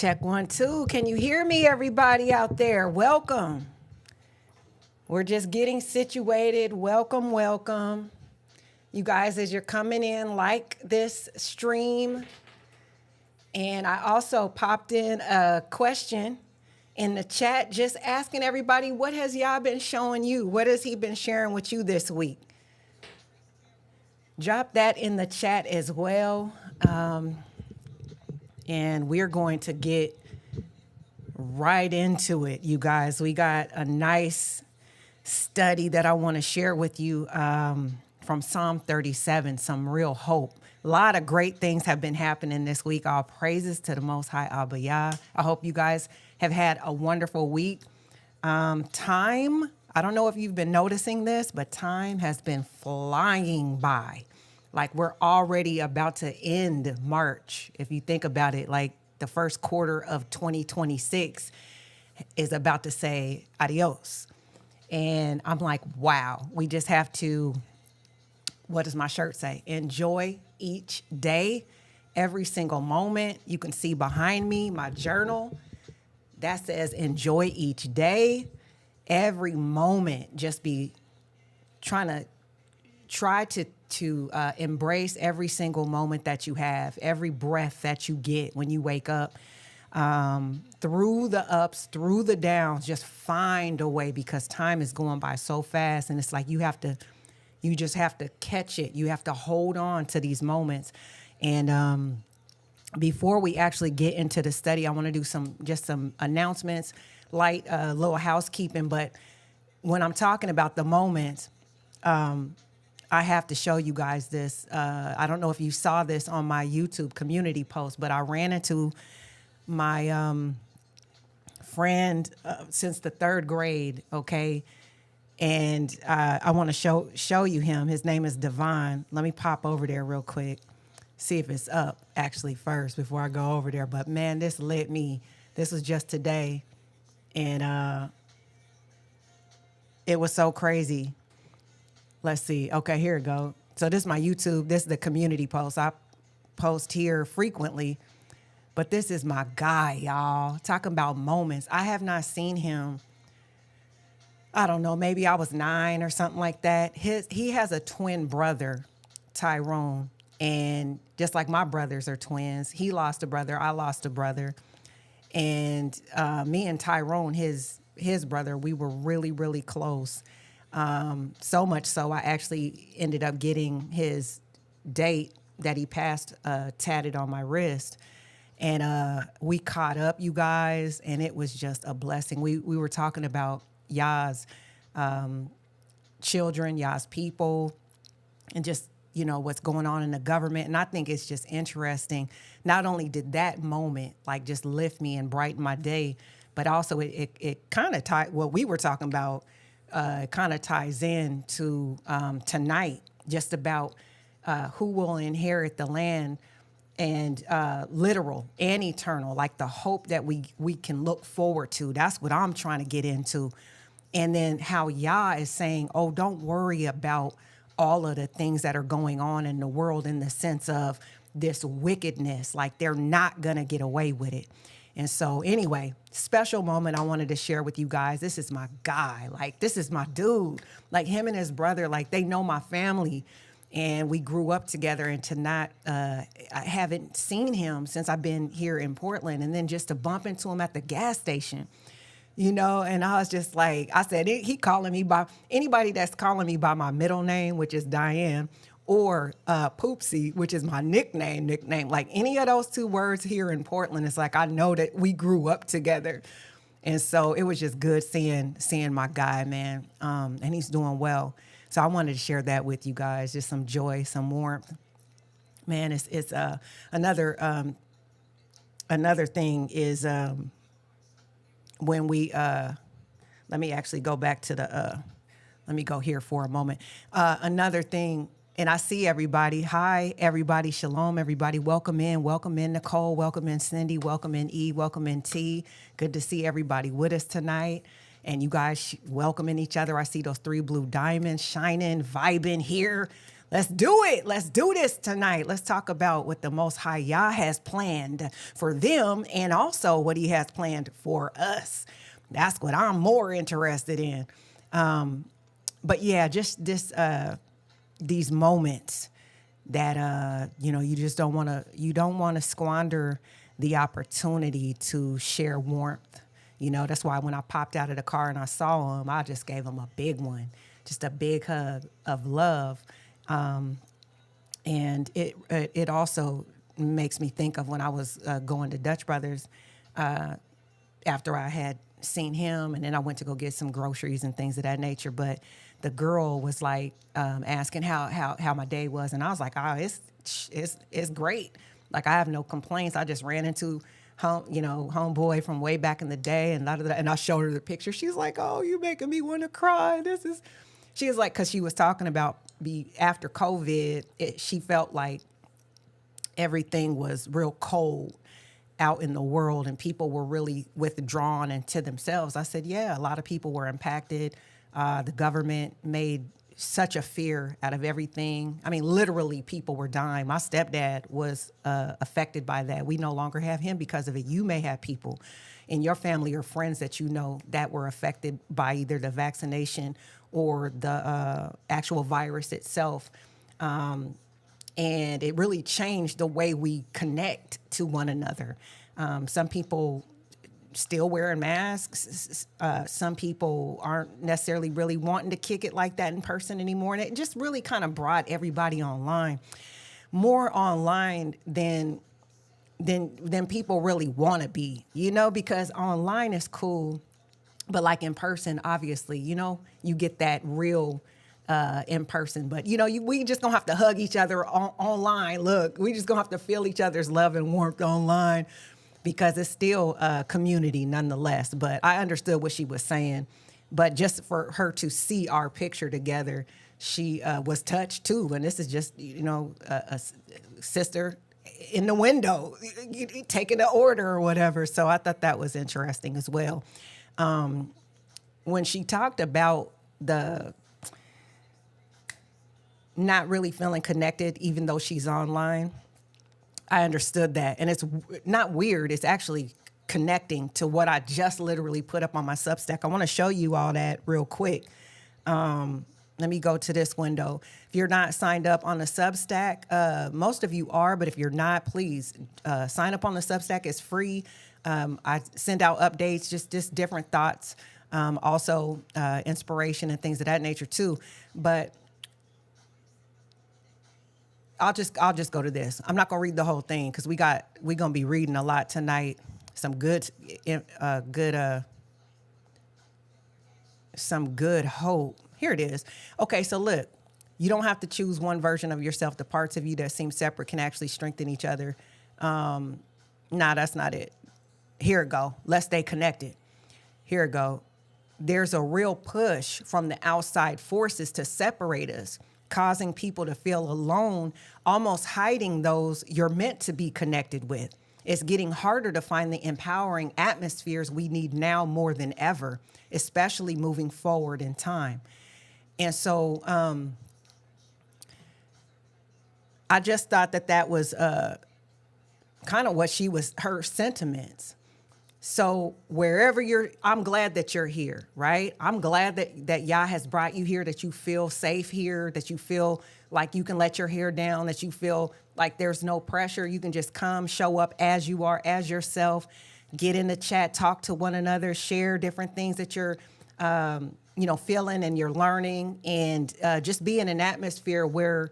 Check 1 2. Can you hear me, everybody out there? Welcome. We're just getting situated. Welcome, welcome. You guys, as you're coming in, like this stream. And I also popped in a question in the chat, just asking everybody, what has Yah been showing you? What has he been sharing with you this week? Drop that in the chat as well. And we're going to get right into it, you guys. We got a nice study that I want to share with you from Psalm 37, some real hope. A lot of great things have been happening this week. All praises to the Most High Abba Yah. I hope you guys have had a wonderful week. Time, I don't know if you've been noticing this, but time has been flying by. Like we're already about to end March. If you think about it, like the first quarter of 2026 is about to say adios. And I'm like, wow, we just have to, what does my shirt say? Enjoy each day, every single moment. You can see behind me my journal that says enjoy each day, every moment. Just be try to embrace every single moment that you have, every breath that you get when you wake up, through the ups, through the downs. Just find a way, because time is going by so fast, and it's like you just have to catch it. You have to hold on to these moments. And before we actually get into the study, I want to do some announcements, light little housekeeping. But when I'm talking about the moments, I have to show you guys this. I don't know if you saw this on my YouTube community post, but I ran into my friend since the third grade, okay? And I want to show you him. His name is Devon. Let me pop over there real quick, see if it's up actually first before I go over there. But man, this lit me. This was just today, and it was so crazy. Let's see. Okay, here we go. So this is my YouTube. This is the community post. I post here frequently, but this is my guy, y'all. Talking about moments. I have not seen him. I don't know. Maybe I was 9 or something like that. He has a twin brother, Tyrone, and just like my brothers are twins. He lost a brother. I lost a brother, and me and Tyrone, his brother, we were really, really close. So much so I actually ended up getting his date that he passed tatted on my wrist. And we caught up, you guys, and it was just a blessing. We were talking about Yah's children, Yah's people, and just, what's going on in the government. And I think it's just interesting. Not only did that moment like just lift me and brighten my day, but also it kind of tied what we were talking about. Kind of ties in to tonight, just about who will inherit the land, and literal and eternal, like the hope that we can look forward to. That's what I'm trying to get into. And then how Yah is saying, oh, don't worry about all of the things that are going on in the world, in the sense of this wickedness, like they're not going to get away with it. And so anyway, special moment I wanted to share with you guys. This is my guy. Like, this is my dude. Like, him and his brother, like, they know my family. And we grew up together. And I haven't seen him since I've been here in Portland. And then just to bump into him at the gas station, and I was just like, I said, he calling me by, anybody that's calling me by my middle name, which is Diane, or Poopsie, which is my nickname, like any of those two words here in Portland, it's like I know that we grew up together. And so it was just good seeing my guy, man. And he's doing well. So I wanted to share that with you guys, just some joy, some warmth. Man, it's another thing is when we let me actually go back to let me go here for a moment. Another thing. And I see everybody. Hi, everybody. Shalom, everybody. Welcome in. Welcome in, Nicole. Welcome in, Cindy. Welcome in, E. Welcome in, T. Good to see everybody with us tonight. And you guys welcoming each other. I see those 3 blue diamonds shining, vibing here. Let's do it. Let's do this tonight. Let's talk about what the Most High Yah has planned for them and also what he has planned for us. That's what I'm more interested in. But yeah, just these moments that you just don't want to squander the opportunity to share warmth. That's why when I popped out of the car and I saw him, I just gave him a big one, just a big hug of love. And it also makes me think of when I was going to Dutch Brothers after I had seen him, and then I went to go get some groceries and things of that nature. But the girl was like asking how my day was, and I was like, oh, it's great. Like, I have no complaints. I just ran into homeboy from way back in the day, and I showed her the picture. She's like, oh, you making me want to cry. She was like, because she was talking about after COVID, she felt like everything was real cold out in the world and people were really withdrawn into themselves. I said, yeah, a lot of people were impacted. The government made such a fear out of everything. I mean, literally people were dying. My stepdad was affected by that. We no longer have him because of it. You may have people in your family or friends that that were affected by either the vaccination or the actual virus itself. And it really changed the way we connect to one another. Some people still wearing masks. Some people aren't necessarily really wanting to kick it like that in person anymore. And it just really kind of brought everybody online, more online than people really want to be, because online is cool. But like in person, obviously, you get that real in person. But, we just gonna have to hug each other online. Look, we just gonna have to feel each other's love and warmth online because it's still a community nonetheless. But I understood what she was saying. But just for her to see our picture together, she was touched too. And this is just, a sister in the window taking the order or whatever. So I thought that was interesting as well. When she talked about the not really feeling connected, even though she's online, I understood that. And it's not weird. It's actually connecting to what I just literally put up on my Substack. I want to show you all that real quick. Let me go to this window. If you're not signed up on the Substack, most of you are, but if you're not, please sign up on the Substack. It's free. I send out updates, just different thoughts, also inspiration and things of that nature too. But I'll just go to this. I'm not gonna read the whole thing because we're gonna be reading a lot tonight. Some good hope. Here it is. Okay, so look, you don't have to choose one version of yourself. The parts of you that seem separate can actually strengthen each other. Nah, that's not it. Here it go. Let's stay connected. Here it go. There's a real push from the outside forces to separate us, causing people to feel alone, almost hiding those you're meant to be connected with. It's getting harder to find the empowering atmospheres we need now more than ever, especially moving forward in time. And so I just thought that was kind of what her sentiments. So wherever I'm glad that you're here, right? I'm glad that Yah has brought you here, that you feel safe here, that you feel like you can let your hair down, that you feel like there's no pressure. You can just come, show up as you are, as yourself, get in the chat, talk to one another, share different things that you're, feeling and you're learning, and just be in an atmosphere where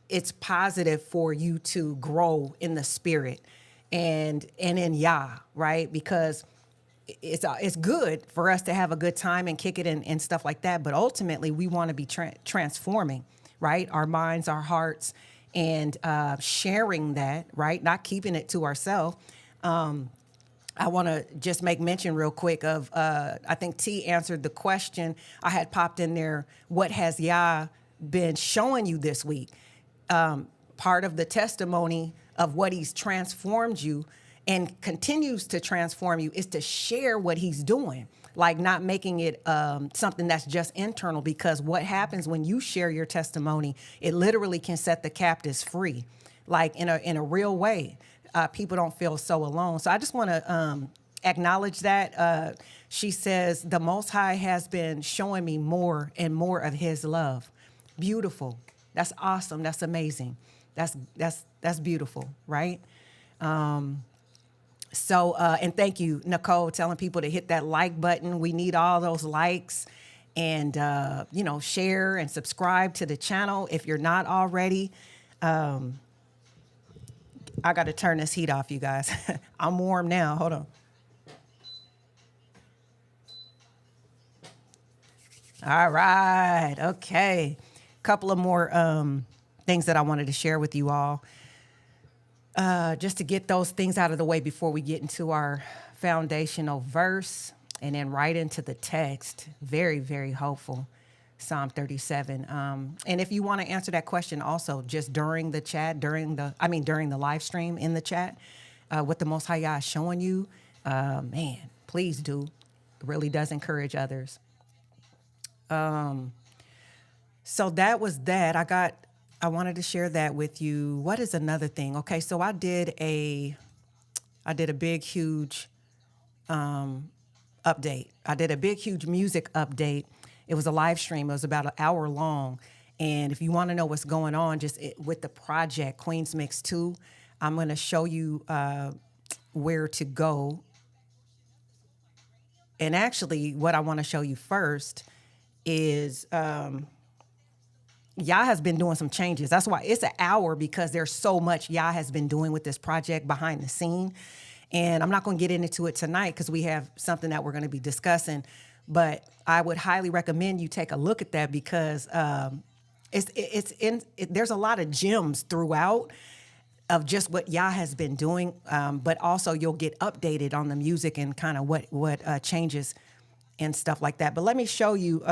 it's positive for you to grow in the spirit and in Yah, right? Because it's good for us to have a good time and kick it and stuff like that. But ultimately, we want to be transforming, right? Our minds, our hearts, and sharing that, right? Not keeping it to ourselves. I want to just make mention real quick of, I think T answered the question. I had popped in there, what has Yah been showing you this week? Part of the testimony of what he's transformed you and continues to transform you is to share what he's doing. like not making it something that's just internal, because what happens when you share your testimony, it literally can set the captives free, like in a real way. People don't feel so alone. So I just want to acknowledge that. She says, the Most High has been showing me more and more of his love. Beautiful. That's awesome. That's amazing. That's beautiful, right? And thank you, Nicole, telling people to hit that like button. We need all those likes, and share and subscribe to the channel if you're not already. I got to turn this heat off, you guys. I'm warm now. Hold on. All right. Okay. Couple of more things that I wanted to share with you all. Just to get those things out of the way before we get into our foundational verse and then right into the text. Very, very hopeful. Psalm 37. And if you want to answer that question also, just during the chat, during the live stream in the chat, what the Most High God is showing you, man, please do. It really does encourage others. So that was that. I wanted to share that with you. What is another thing? Okay, so I did a big, huge update. I did a big, huge music update. It was a live stream. It was about an hour long. And if you want to know what's going on, with the project Queen's Mix 2, I'm going to show you where to go. And actually, what I want to show you first is Yah has been doing some changes. That's why it's an hour, because there's so much Yah has been doing with this project behind the scene. And I'm not going to get into it tonight because we have something that we're going to be discussing. But I would highly recommend you take a look at that, because there's a lot of gems throughout of just what Yah has been doing. But also you'll get updated on the music and kind of what changes and stuff like that. But let me show you.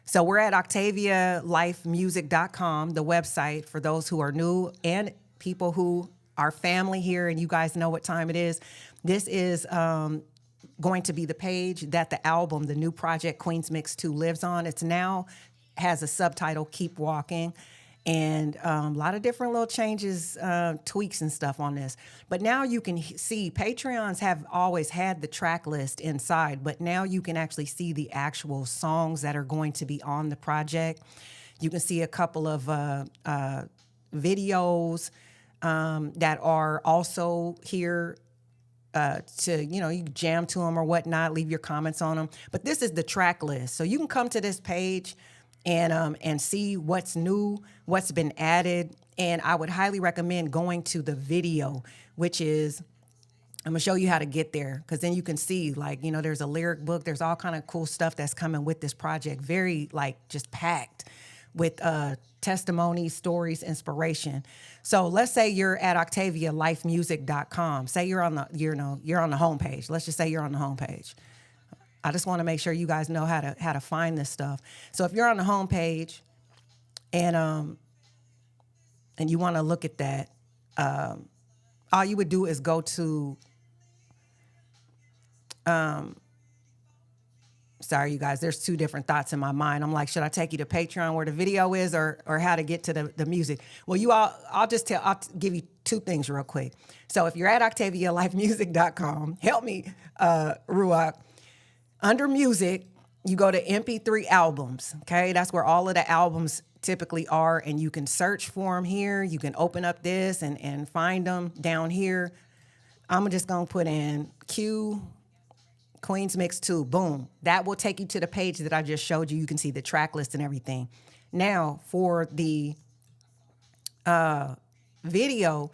So we're at OctaviaLifeMusic.com, the website for those who are new and people who are family here, and you guys know what time it is. This is going to be the page that the album, the new project Queen's Mix 2 lives on. It's now has a subtitle, Keep Walking. And a lot of different little changes, tweaks and stuff on this. But now you can see Patreons have always had the track list inside, but now you can actually see the actual songs that are going to be on the project. You can see a couple of videos that are also here you jam to them or whatnot, leave your comments on them. But this is the track list. So you can come to this page and see what's new, what's been added. And I would highly recommend going to the video, which is, I'm gonna show you how to get there, because then you can see, there's a lyric book. There's all kind of cool stuff that's coming with this project. Very just packed with testimonies, stories, inspiration. So let's say you're at OctaviaLifeMusic.com. Say you're on the homepage. Let's just say you're on the homepage. I just want to make sure you guys know how to find this stuff. So if you're on the homepage and you want to look at that, all you would do is go to sorry, you guys, there's two different thoughts in my mind. I'm like, should I take you to Patreon where the video is, or how to get to the music? Well, I'll give you two things real quick. So if you're at OctaviaLifeMusic.com, help me, Ruach. Under music, you go to MP3 albums, okay? That's where all of the albums typically are, and you can search for them here. You can open up this and find them down here. I'm just going to put in Q Queen's Mix 2, boom. That will take you to the page that I just showed you. You can see the track list and everything. Now, for the video,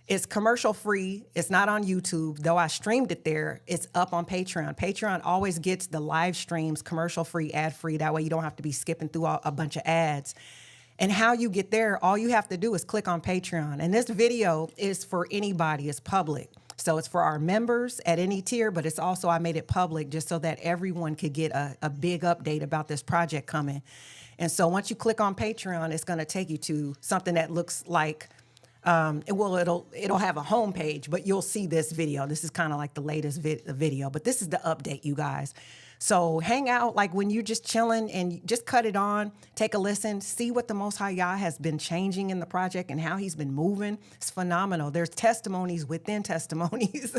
it's commercial free. It's not on YouTube, though I streamed it there. It's up on Patreon. Patreon always gets the live streams commercial free, ad free. That way you don't have to be skipping through a bunch of ads. And how you get there, all you have to do is click on Patreon. And this video is for anybody. It's public. So it's for our members at any tier, but it's also, I made it public just so that everyone could get a big update about this project coming. And so once you click on Patreon, it's going to take you to something that looks like It'll have a homepage, but you'll see this video. This is kind of like the latest video, but this is the update, you guys. So hang out like when you're just chilling and just cut it on, take a listen, see what the Most High Yah has been changing in the project and how he's been moving. It's phenomenal. There's testimonies within testimonies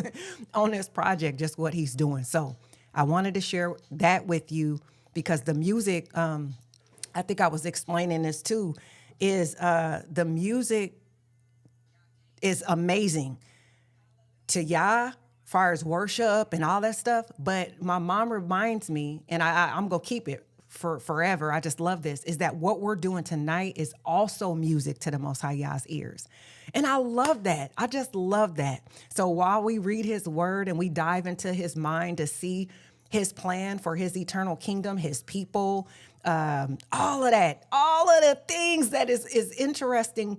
on this project, just what he's doing. So I wanted to share that with you because the music, I think I was explaining this too, is the music is amazing to Yah, far as worship and all that stuff. But my mom reminds me, and I'm going to keep it for forever. I just love this, is that what we're doing tonight is also music to the Most High Yah's ears. And I love that. I just love that. So while we read his word and we dive into his mind to see his plan for his eternal kingdom, his people, all of that, all of the things that is interesting,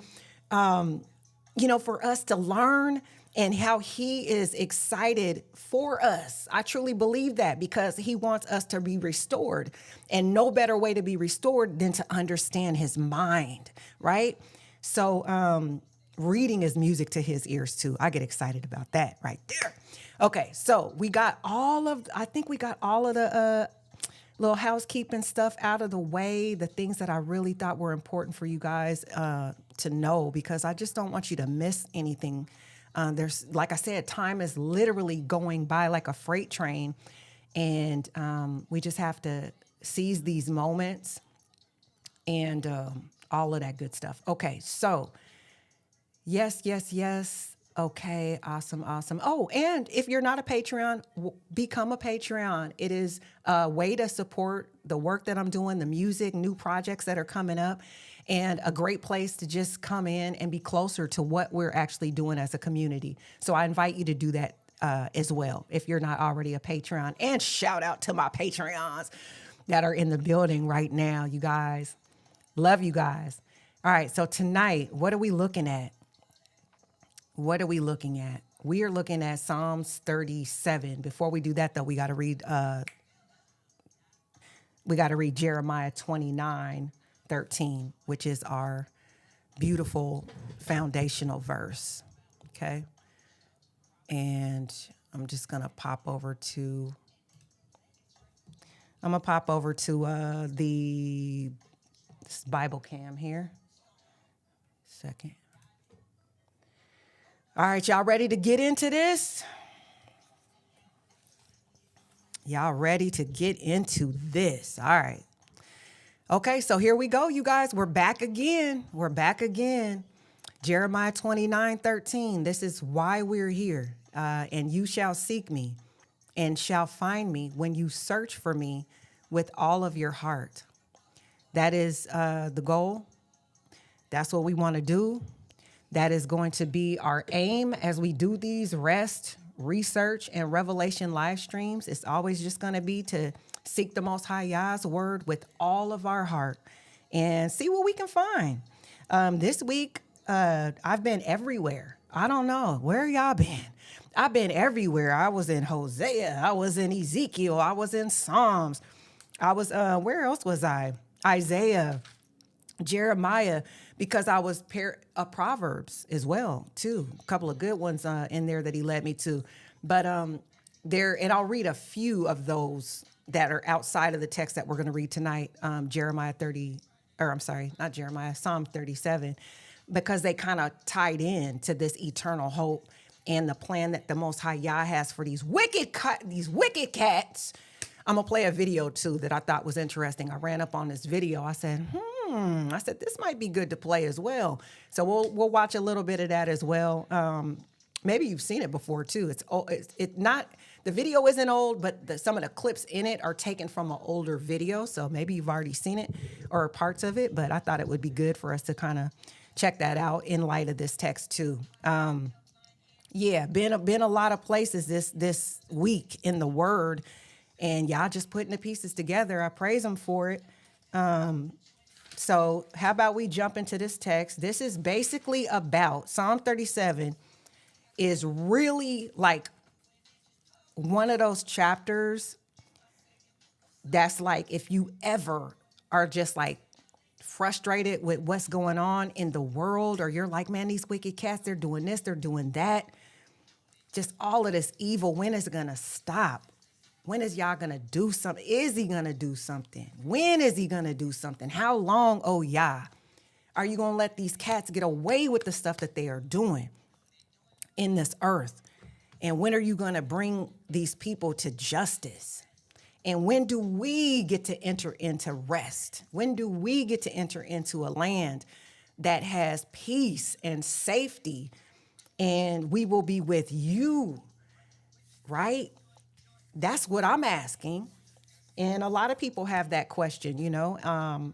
for us to learn and how he is excited for us. I truly believe that because he wants us to be restored, and no better way to be restored than to understand his mind, right? So reading is music to his ears too. I get excited about that right there. Okay, so we got all of the little housekeeping stuff out of the way, the things that I really thought were important for you guys to know, because I just don't want you to miss anything. There's, like I said, time is literally going by like a freight train, and we just have to seize these moments and all of that good stuff. Okay, so yes. Okay, awesome. Oh, and if you're not a Patreon, become a Patreon. It is a way to support the work that I'm doing, the music, new projects that are coming up, and a great place to just come in and be closer to what we're actually doing as a community. So I invite you to do that as well if you're not already a Patreon. And shout out to my Patreons that are in the building right now, you guys. Love you guys. All right, so tonight, what are we looking at? What are we looking at? We are looking at Psalms 37. Before we do that, though, we got to read Jeremiah 29:13, which is our beautiful foundational verse. Okay, and I'm just gonna pop over to the this Bible cam here. Second. All right, y'all ready to get into this? Y'all ready to get into this? All right. Okay, so here we go, you guys. We're back again. Jeremiah 29:13. This is why we're here. And you shall seek me and shall find me when you search for me with all of your heart. That is the goal. That's what we want to do. That is going to be our aim as we do these rest, research, and revelation live streams. It's always just going to be to seek the Most High Yah's word with all of our heart and see what we can find. This week, I've been everywhere. I don't know. Where y'all been? I've been everywhere. I was in Hosea. I was in Ezekiel. I was in Psalms. I was, where else was I? Isaiah, Jeremiah, because I was Proverbs as well, too. A couple of good ones in there that he led me to. But and I'll read a few of those that are outside of the text that we're going to read tonight. Psalm 37, because they kind of tied in to this eternal hope and the plan that the Most High Yah has for these wicked cats. I'm going to play a video, too, that I thought was interesting. I ran up on this video. I said, this might be good to play as well. So we'll watch a little bit of that as well. Maybe you've seen it before, too. The video isn't old, but some of the clips in it are taken from an older video. So maybe you've already seen it or parts of it, but I thought it would be good for us to kind of check that out in light of this text, too. Been a lot of places this week in the Word, and y'all just putting the pieces together. I praise them for it. So how about we jump into this text? This is basically about Psalm 37 is really like one of those chapters that's like, if you ever are just like frustrated with what's going on in the world, or you're like, man, these wicked cats, they're doing this, they're doing that. Just all of this evil, when is it going to stop? When is y'all going to do something? Is he going to do something? When is he going to do something? How long, oh Yah, are you going to let these cats get away with the stuff that they are doing in this earth? And when are you going to bring these people to justice? And when do we get to enter into rest? When do we get to enter into a land that has peace and safety, and we will be with you, right? That's what I'm asking. And a lot of people have that question, how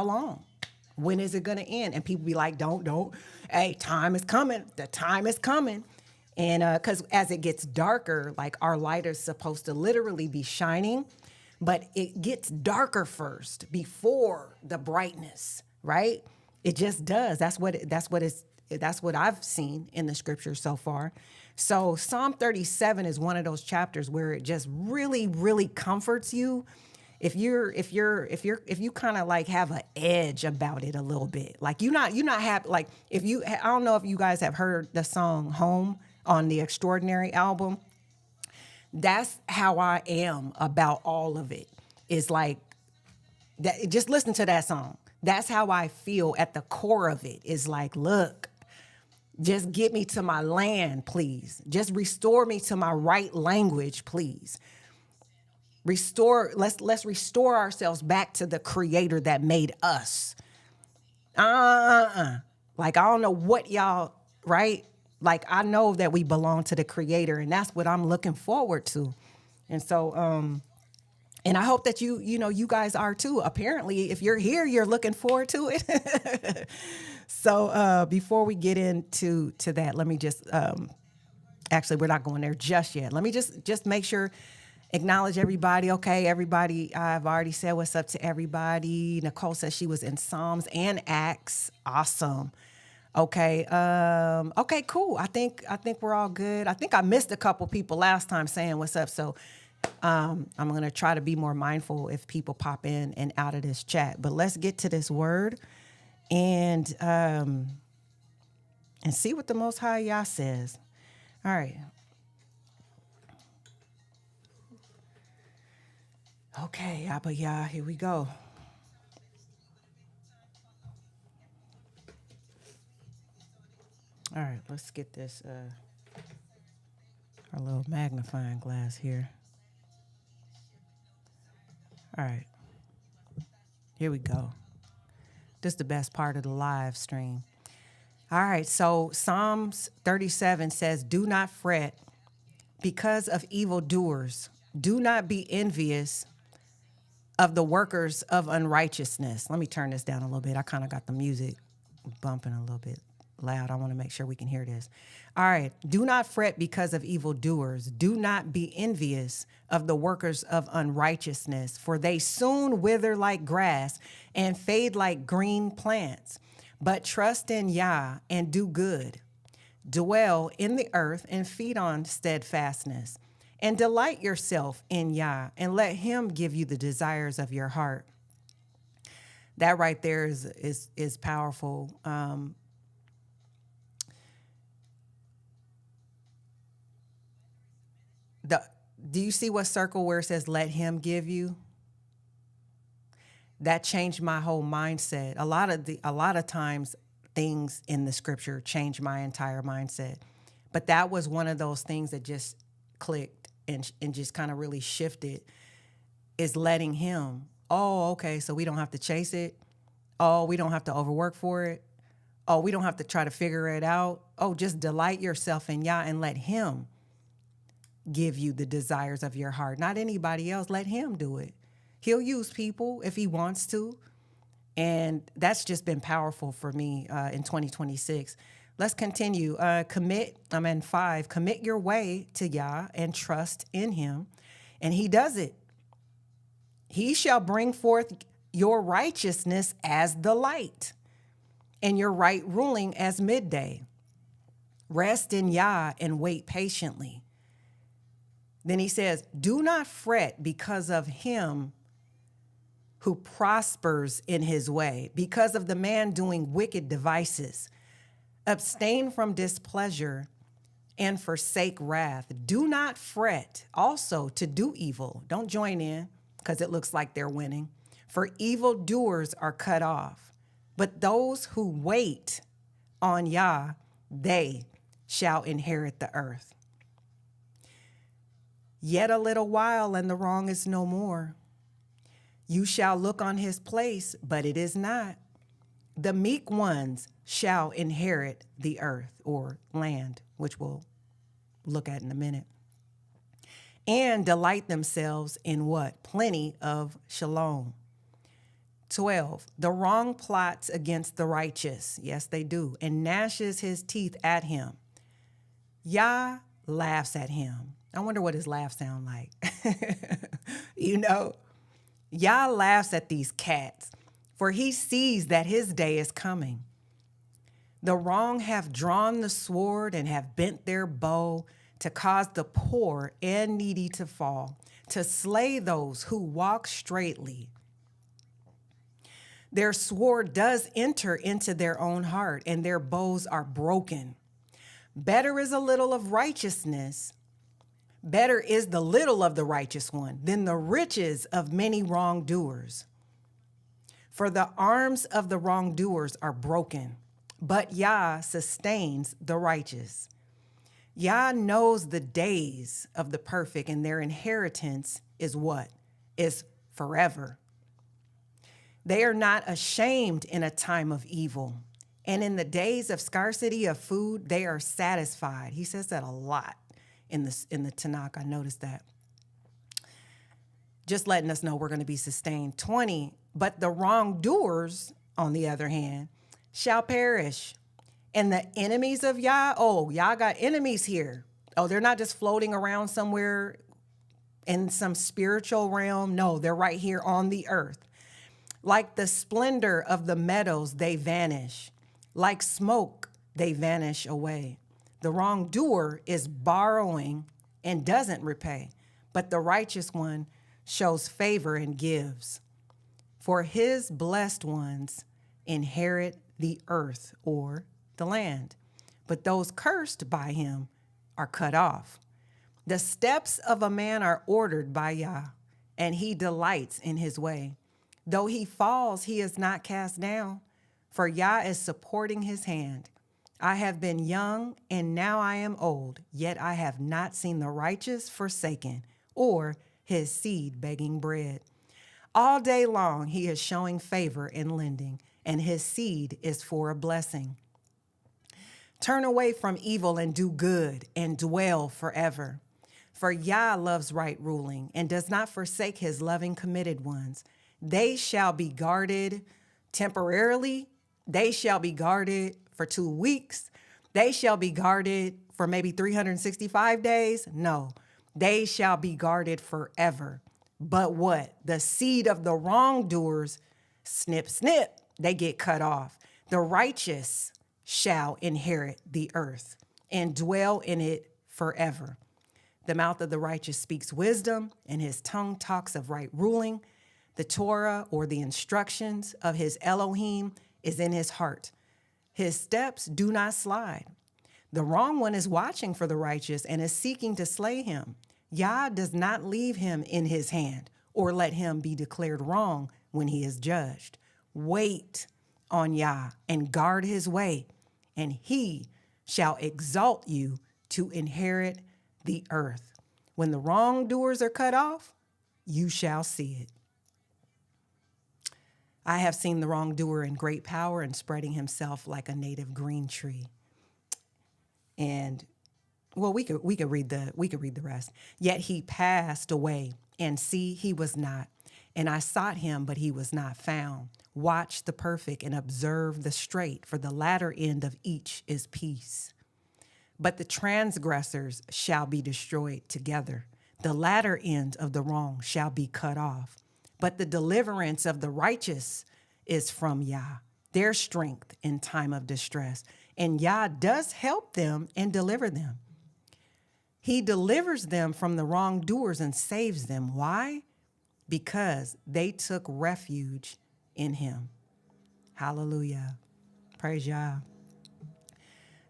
long? When is it going to end? And people be like, don't. Hey, time is coming. The time is coming. And because as it gets darker, like our light is supposed to literally be shining, but it gets darker first before the brightness, right? It just does. That's what I've seen in the scripture so far. So Psalm 37 is one of those chapters where it just really, really comforts you. If you kind of like have an edge about it a little bit, like you're not happy. Like I don't know if you guys have heard the song Home on the Extraordinary album. That's how I am about all of it. It's like that. Just listen to that song. That's how I feel at the core of it. Is like, look, just get me to my land, please. Just restore me to my right language, please. Let's restore ourselves back to the creator that made us. Like, I don't know what y'all, right? Like, I know that we belong to the creator, and that's what I'm looking forward to. And so, and I hope that you guys are too. Apparently, if you're here, you're looking forward to it. So before we get into that, let me just, actually, we're not going there just yet. Let me just make sure, acknowledge everybody. Okay, everybody, I've already said what's up to everybody. Nicole says she was in Psalms and Acts. Awesome. Okay. Okay, cool. I think we're all good. I think I missed a couple people last time saying what's up. So I'm going to try to be more mindful if people pop in and out of this chat. But let's get to this word and see what the Most High Yah says. All right. Okay, Abba Yah, here we go. All right, let's get this, our little magnifying glass here. All right, here we go. This is the best part of the live stream. All right, so Psalms 37 says, do not fret because of evildoers. Do not be envious of the workers of unrighteousness. Let me turn this down a little bit. I kind of got the music bumping a little bit loud. I want to make sure we can hear this. All right. Do not fret because of evildoers. Do not be envious of the workers of unrighteousness, for they soon wither like grass and fade like green plants. But trust in Yah and do good. Dwell in the earth and feed on steadfastness. And delight yourself in Yah and let him give you the desires of your heart. That right there is powerful. Do you see what circle where it says let him give you? That changed my whole mindset. A lot of times things in the scripture change my entire mindset. But that was one of those things that just clicked and just kind of really shifted, is letting him. Oh, okay, so we don't have to chase it. Oh, we don't have to overwork for it. Oh, we don't have to try to figure it out. Oh, just delight yourself in Yah and let him give you the desires of your heart. Not anybody else. Let him do it. He'll use people if he wants to. And that's just been powerful for me in 2026. Let's continue. 5, commit your way to Yah and trust in him. And he does it. He shall bring forth your righteousness as the light and your right ruling as midday. Rest in Yah and wait patiently. Then he says, do not fret because of him who prospers in his way, because of the man doing wicked devices. Abstain from displeasure and forsake wrath. Do not fret also to do evil. Don't join in because it looks like they're winning. For evildoers are cut off. But those who wait on Yah, they shall inherit the earth. Yet a little while, and the wrong is no more. You shall look on his place, but it is not. The meek ones shall inherit the earth or land, which we'll look at in a minute, and delight themselves in what? Plenty of shalom. 12, the wrong plots against the righteous. Yes, they do. And gnashes his teeth at him. Yah laughs at him. I wonder what his laugh sound like. Yah laughs at these cats, for he sees that his day is coming. The wrong have drawn the sword and have bent their bow to cause the poor and needy to fall, to slay those who walk straightly. Their sword does enter into their own heart, and their bows are broken. Better is a little of righteousness. Better is the little of the righteous one than the riches of many wrongdoers. For the arms of the wrongdoers are broken, but Yah sustains the righteous. Yah knows the days of the perfect, and their inheritance is what? Is forever. They are not ashamed in a time of evil, and in the days of scarcity of food, they are satisfied. He says that a lot in the Tanakh. I noticed that. Just letting us know we're going to be sustained. 20, but the wrongdoers, on the other hand, shall perish. And the enemies of Yah, Yah got enemies here. They're not just floating around somewhere in some spiritual realm. No, they're right here on the earth. Like the splendor of the meadows, they vanish. Like smoke, they vanish away. The wrongdoer is borrowing and doesn't repay, but the righteous one shows favor and gives. For his blessed ones inherit the earth or the land, but those cursed by him are cut off. The steps of a man are ordered by Yah, and he delights in his way. Though he falls, he is not cast down, for Yah is supporting his hand. I have been young, and now I am old, yet I have not seen the righteous forsaken, or his seed begging bread. All day long he is showing favor and lending, and his seed is for a blessing. Turn away from evil and do good, and dwell forever. For Yah loves right ruling, and does not forsake his loving committed ones. They shall be guarded temporarily. They shall be guarded for 2 weeks. They shall be guarded for maybe 365 days. No, they shall be guarded forever. But what? The seed of the wrongdoers, snip, snip, they get cut off. The righteous shall inherit the earth and dwell in it forever. The mouth of the righteous speaks wisdom, and his tongue talks of right ruling. The Torah, or the instructions of his Elohim, is in his heart. His steps do not slide. The wrong one is watching for the righteous and is seeking to slay him. Yah does not leave him in his hand or let him be declared wrong when he is judged. Wait on Yah and guard his way, and he shall exalt you to inherit the earth. When the wrongdoers are cut off, you shall see it. I have seen the wrongdoer in great power and spreading himself like a native green tree. And well, we could read the rest. Yet he passed away, and see, he was not. And I sought him, but he was not found. Watch the perfect and observe the straight, for the latter end of each is peace. But the transgressors shall be destroyed together. The latter end of the wrong shall be cut off. But the deliverance of the righteous is from Yah, their strength in time of distress. And Yah does help them and deliver them. He delivers them from the wrongdoers and saves them. Why? because they took refuge in him. Hallelujah. Praise Yah.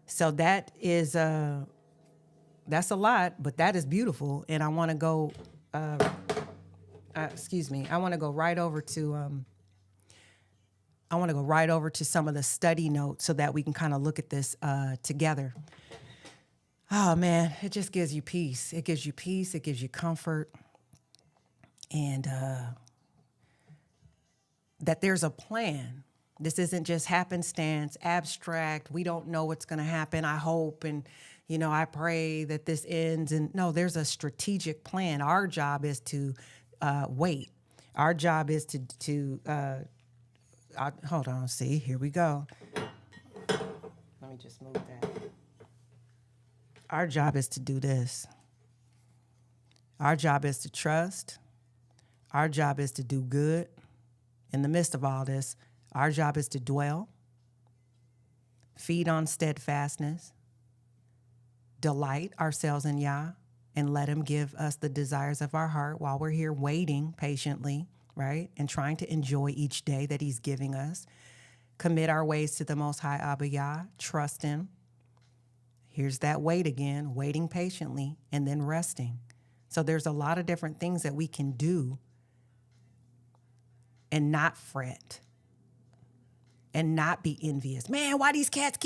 So that is that's a lot, but that is beautiful. And I want to go I want to go right over to some of the study notes so that we can kind of look at this together. Oh man, it just gives you peace. It gives you peace. It gives you comfort. And that there's a plan. This isn't just happenstance, abstract. We don't know what's going to happen. I hope and, I pray that this ends. And no, there's a strategic plan. Our job is to wait. Our job is to hold on. See, here we go. Let me just move that. Our job is to do this. Our job is to trust. Our job is to do good. In the midst of all this, our job is to dwell, feed on steadfastness, delight ourselves in Yah, and let him give us the desires of our heart while we're here waiting patiently, right? And trying to enjoy each day that he's giving us. Commit our ways to the Most High Abba Yah, trust him. Here's that wait again, waiting patiently, and then resting. So there's a lot of different things that we can do and not fret and not be envious. Man, why these cats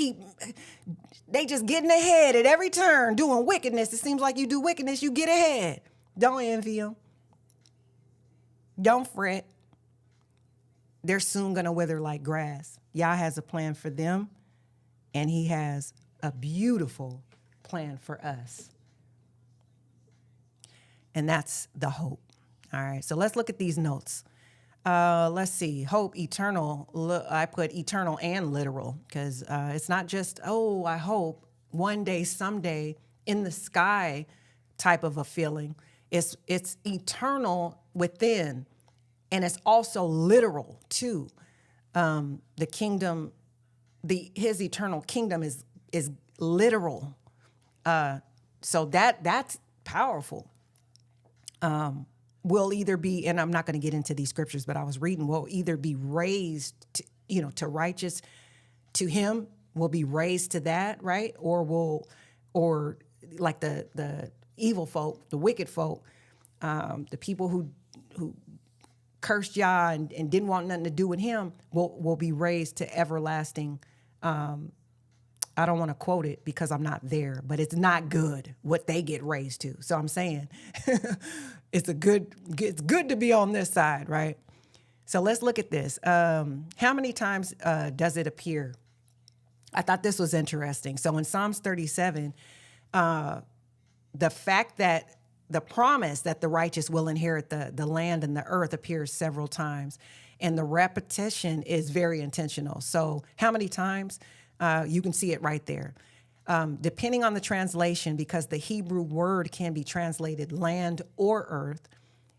they just getting ahead at every turn doing wickedness. It seems like you do wickedness, you get ahead. Don't envy them. Don't fret. They're soon going to wither like grass. Yah has a plan for them, and he has a beautiful plan for us. And that's the hope. All right, so let's look at these notes. Let's see. Hope, eternal. I put eternal and literal because it's not just, I hope one day, someday in the sky type of a feeling. It's eternal within, and it's also literal too. The kingdom, his eternal kingdom is literal. So that's powerful. Will either be, and I'm not going to get into these scriptures, but I was reading, will either be raised, to righteous, to him, will be raised to that, right? Or like the evil folk, the wicked folk, the people who cursed Yah and didn't want nothing to do with him, will be raised to everlasting. I don't want to quote it because I'm not there, but it's not good what they get raised to. So I'm saying it's good to be on this side, right? So let's look at this. How many times does it appear? I thought this was interesting. So in Psalms 37, the fact that the promise that the righteous will inherit the land and the earth appears several times, and the repetition is very intentional. So how many times? You can see it right there. Depending on the translation, because the Hebrew word can be translated land or earth,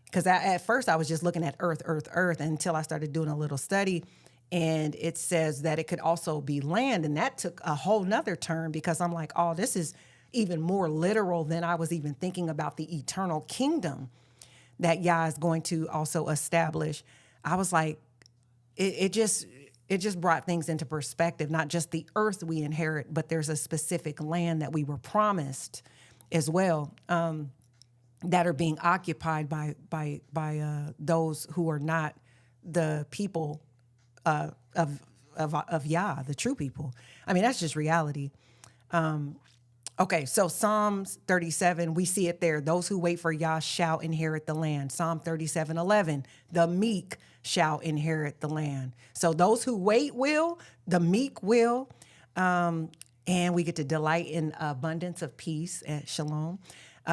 because at first I was just looking at earth until I started doing a little study, and it says that it could also be land, and that took a whole nother turn because I'm like, oh, this is even more literal than I was even thinking about the eternal kingdom that Yah is going to also establish. I was like, it just brought things into perspective, not just the earth we inherit, but there's a specific land that we were promised as well, that are being occupied by those who are not the people of Yah, the true people. I mean, that's just reality. Okay, so Psalms 37, we see it there. Those who wait for Yah shall inherit the land. Psalm 37:11, the meek shall inherit the land. So those who wait will, the meek will, and we get to delight in abundance of peace and shalom.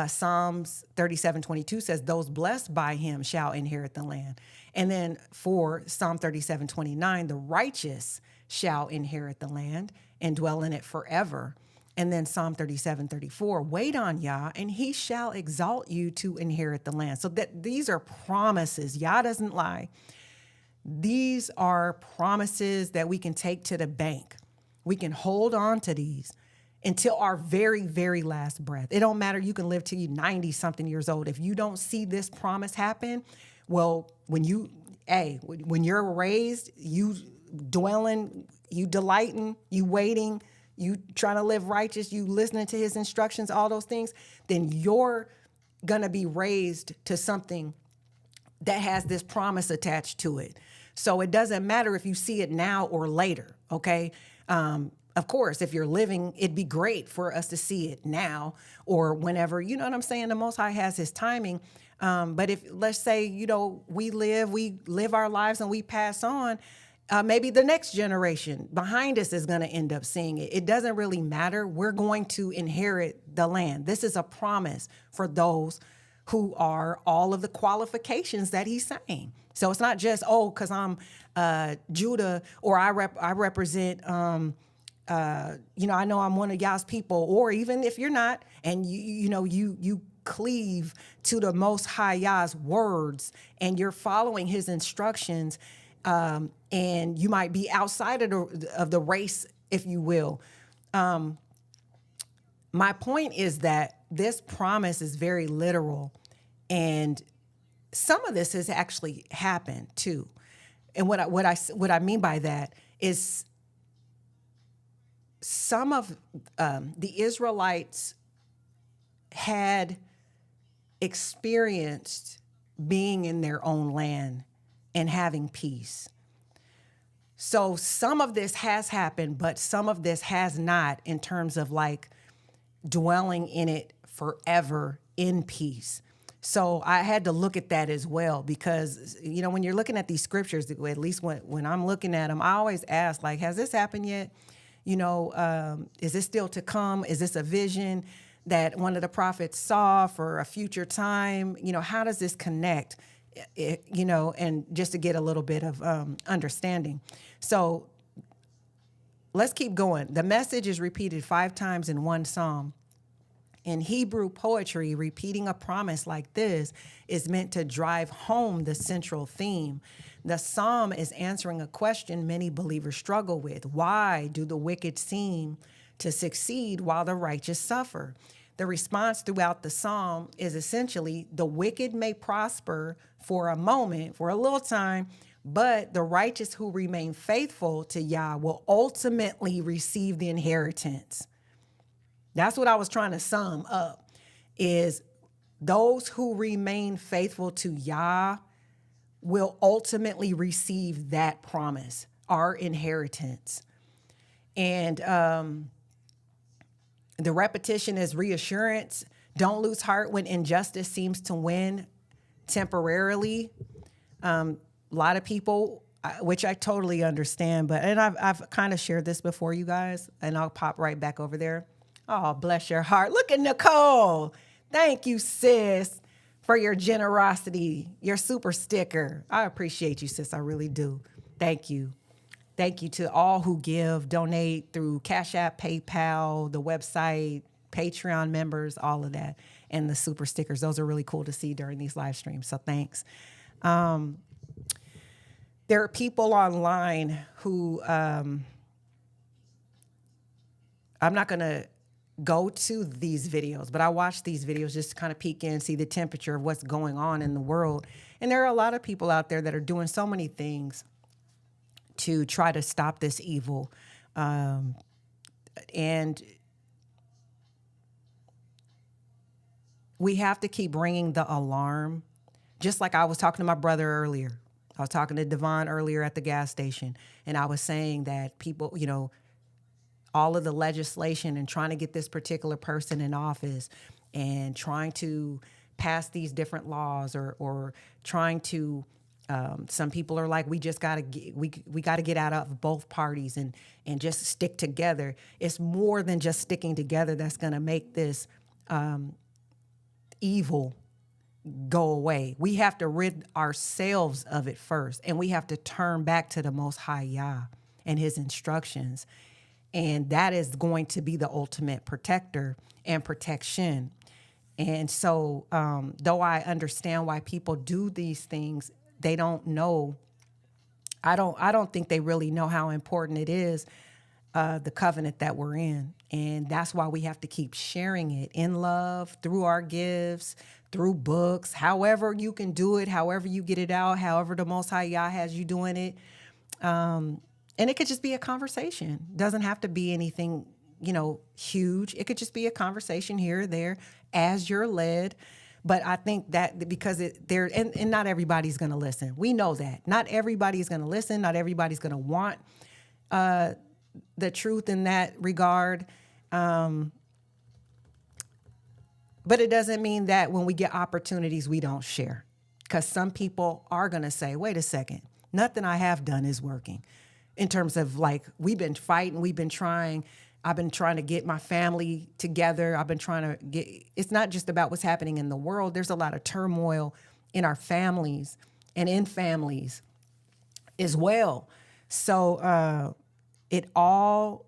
Psalms 37:22 says, those blessed by him shall inherit the land. And then for Psalm 37:29, the righteous shall inherit the land and dwell in it forever. And then Psalm 37:34, wait on Yah, and he shall exalt you to inherit the land. So that these are promises. Yah doesn't lie. These are promises that we can take to the bank. We can hold on to these until our very, very last breath. It don't matter. You can live till you're 90-something years old. If you don't see this promise happen, Well, when you're raised, you dwelling, you delighting, you waiting, you trying to live righteous, you listening to his instructions, all those things, then you're going to be raised to something that has this promise attached to it. So it doesn't matter if you see it now or later, okay? Of course, if you're living, it'd be great for us to see it now or whenever, you know what I'm saying? The Most High has his timing. But if, let's say, we live our lives and we pass on, maybe the next generation behind us is going to end up seeing it. It doesn't really matter. We're going to inherit the land. This is a promise for those who are all of the qualifications that he's saying. So it's not just, because I'm Judah, or I represent, I know I'm one of y'all's people, or even if you're not, and you cleave to the Most High Yah's words and you're following his instructions, and you might be outside of the race, if you will. My point is that this promise is very literal, and some of this has actually happened too. And what I mean by that is some of the Israelites had experienced being in their own land and having peace. So some of this has happened, but some of this has not, in terms of like dwelling in it forever in peace. So I had to look at that as well, because, when you're looking at these scriptures, at least when I'm looking at them, I always ask, like, has this happened yet? Is this still to come? Is this a vision that one of the prophets saw for a future time? How does this connect? And just to get a little bit of understanding. So let's keep going. The message is repeated 5 times in one psalm. In Hebrew poetry, repeating a promise like this is meant to drive home the central theme. The psalm is answering a question many believers struggle with. Why do the wicked seem to succeed while the righteous suffer? The response throughout the psalm is essentially, the wicked may prosper for a moment, for a little time, but the righteous who remain faithful to Yah will ultimately receive the inheritance. That's what I was trying to sum up, is those who remain faithful to Yah will ultimately receive that promise, our inheritance. And the repetition is reassurance. Don't lose heart when injustice seems to win temporarily. A lot of people, which I totally understand, and I've kind of shared this before, you guys, and I'll pop right back over there. Oh, bless your heart. Look at Nicole. Thank you, sis, for your generosity, your super sticker. I appreciate you, sis. I really do. Thank you. Thank you to all who give, donate through Cash App, PayPal, the website, Patreon members, all of that, and the super stickers. Those are really cool to see during these live streams, so thanks. There are people online who, I'm not going to go to these videos, but I watch these videos just to kind of peek in and see the temperature of what's going on in the world. And there are a lot of people out there that are doing so many things to try to stop this evil. And we have to keep ringing the alarm. Just like I was talking to my brother earlier. I was talking to Devon earlier at the gas station, and I was saying that people, all of the legislation and trying to get this particular person in office and trying to pass these different laws or trying to, some people are like, we just got to get out of both parties and just stick together. It's more than just sticking together that's going to make this evil go away. We have to rid ourselves of it first, and we have to turn back to the Most High Yah and his instructions. And that is going to be the ultimate protector and protection. And so, though I understand why people do these things, they don't know. I don't think they really know how important it is the covenant that we're in. And that's why we have to keep sharing it in love, through our gifts, through books, however you can do it, however you get it out, however the Most High Yah has you doing it. And it could just be a conversation. Doesn't have to be anything, huge. It could just be a conversation here or there as you're led. But I think that because and not everybody's going to listen. We know that. Not everybody's going to listen. Not everybody's going to want the truth in that regard. But it doesn't mean that when we get opportunities, we don't share. Because some people are going to say, wait a second, nothing I have done is working. In terms of we've been fighting, we've been trying. I've been trying to get my family together. I've been trying to it's not just about what's happening in the world. There's a lot of turmoil in our families and in families as well. So it all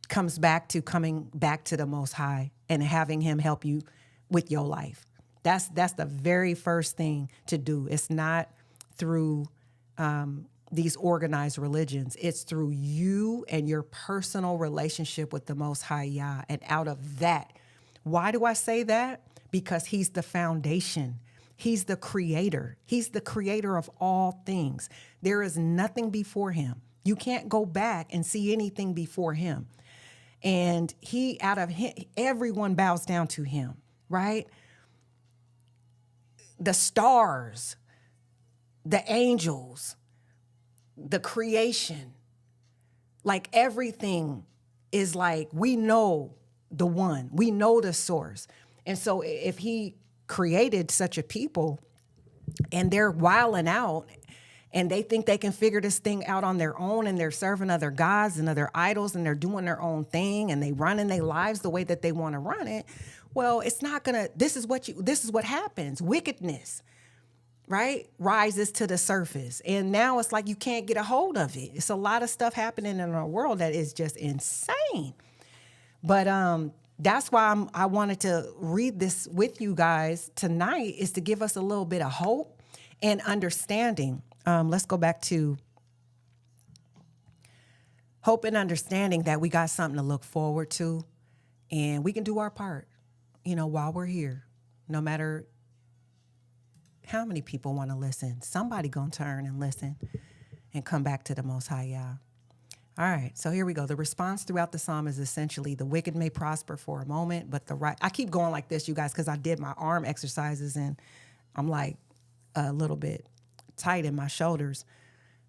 comes back to coming back to the Most High and having him help you with your life. That's the very first thing to do. It's not through these organized religions. It's through you and your personal relationship with the Most High Yah. And out of that, why do I say that? Because he's the foundation. He's the creator. He's the creator of all things. There is nothing before him. You can't go back and see anything before him. And out of him, everyone bows down to him, right? The stars, the angels, the creation, everything is we know the one, we know the source. And so if he created such a people and they're wilding out and they think they can figure this thing out on their own and they're serving other gods and other idols and they're doing their own thing and they running their lives the way that they want to run it, well, it's not gonna, this is what happens. Wickedness, right, rises to the surface. And now it's you can't get a hold of it. It's a lot of stuff happening in our world that is just insane. But that's why I wanted to read this with you guys tonight, is to give us a little bit of hope and understanding. Let's go back to hope and understanding that we got something to look forward to and we can do our part, while we're here, no matter how many people want to listen. Somebody gonna turn and listen and come back to the Most High Yah. All right, so here we go. The response throughout the psalm is essentially the wicked may prosper for a moment, but the right. I keep going like this, you guys, because I did my arm exercises and I'm a little bit tight in my shoulders.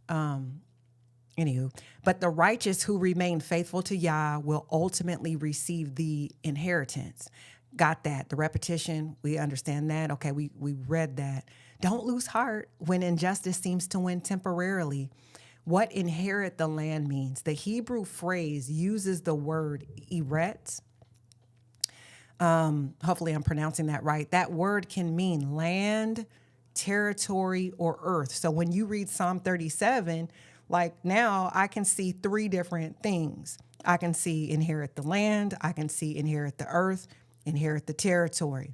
Anywho, but the righteous who remain faithful to Yah will ultimately receive the inheritance. Got that. The repetition, we understand that. Okay, we read that. Don't lose heart when injustice seems to win temporarily. What inherit the land means. The Hebrew phrase uses the word eret. Hopefully I'm pronouncing that right. That word can mean land, territory, or earth. So when you read Psalm 37, now I can see three different things. I can see inherit the land. I can see inherit the earth, inherit the territory.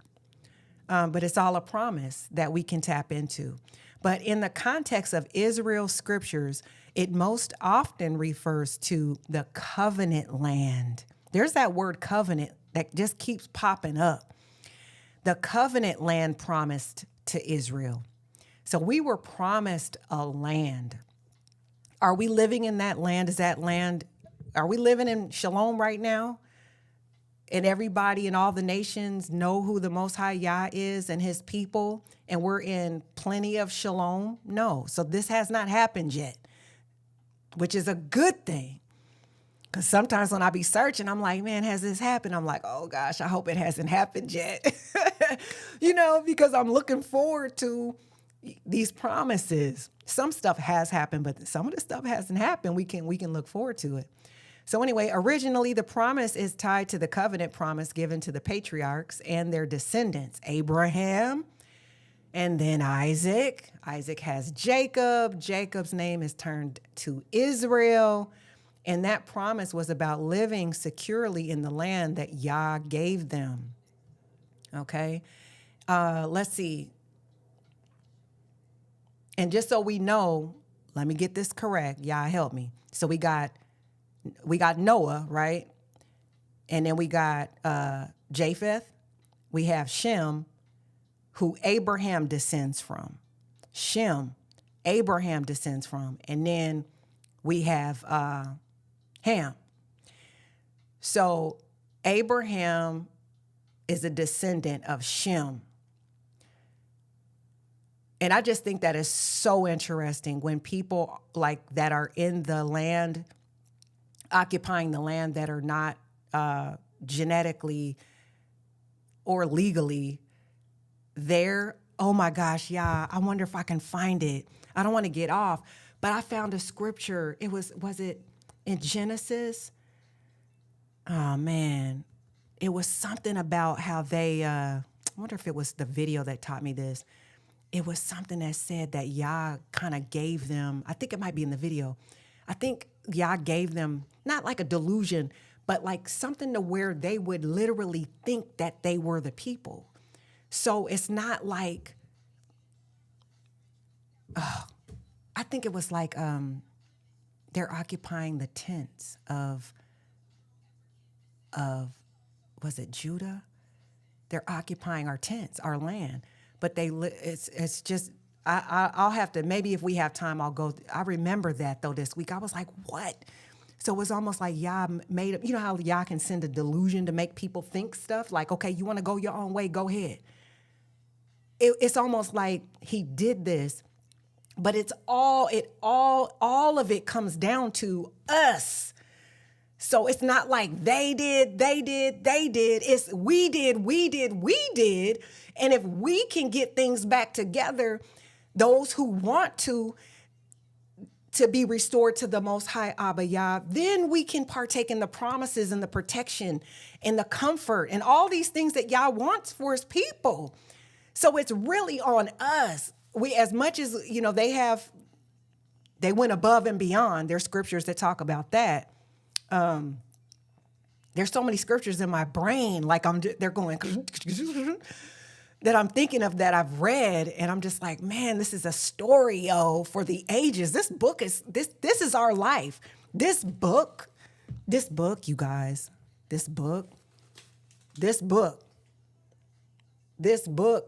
But it's all a promise that we can tap into. But in the context of Israel's scriptures, it most often refers to the covenant land. There's that word covenant that just keeps popping up. The covenant land promised to Israel. So we were promised a land. Are we living in that land? Is that land, are we living in shalom right now? And everybody in all the nations know who the Most High Yah is and his people, and we're in plenty of shalom? No. So this has not happened yet, which is a good thing. Because sometimes when I be searching, I'm like, man, has this happened? I'm like, oh gosh, I hope it hasn't happened yet. Because I'm looking forward to these promises. Some stuff has happened, but some of the stuff hasn't happened. We can look forward to it. So anyway, originally the promise is tied to the covenant promise given to the patriarchs and their descendants, Abraham and then Isaac. Isaac has Jacob. Jacob's name is turned to Israel. And that promise was about living securely in the land that Yah gave them. Okay, let's see. And just so we know, let me get this correct. Yah, help me. So we got Noah, right? And then we got Japheth. We have Shem, who Abraham descends from. Shem, Abraham descends from. And then we have Ham. So Abraham is a descendant of Shem. And I just think that is so interesting when people like that are in the land, occupying the land, that are not genetically or legally there. Oh my gosh, yeah, I wonder if I can find it. I don't want to get off, but I found a scripture. Was it in Genesis? Oh man, it was something about how they, I wonder if it was the video that taught me this. It was something that said that Yah kind of gave them, I think it might be in the video. I think Yah gave them, not like a delusion, but like something to where they would literally think that they were the people. So it's not like, I think it was like they're occupying the tents of, was it Judah? They're occupying our tents, our land. But it's just, I'll have to, maybe if we have time, I'll go. I remember that though this week. I was like, what? So it was almost like Yah made it. You know how Yah can send a delusion to make people think stuff? Like, okay, you want to go your own way, go ahead. It's almost like he did this, but all of it comes down to us. So it's not like they did. It's we did. And if we can get things back together, those who want to be restored to the Most High Abba Yah, then we can partake in the promises and the protection and the comfort and all these things that Yah wants for his people. So it's really on us. We, as much as, they went above and beyond. There's scriptures that talk about that. There's so many scriptures in my brain, like they're going that I'm thinking of that I've read, and I'm just like, man, this is a story, for the ages. This book is this is our life. This book, you guys, this book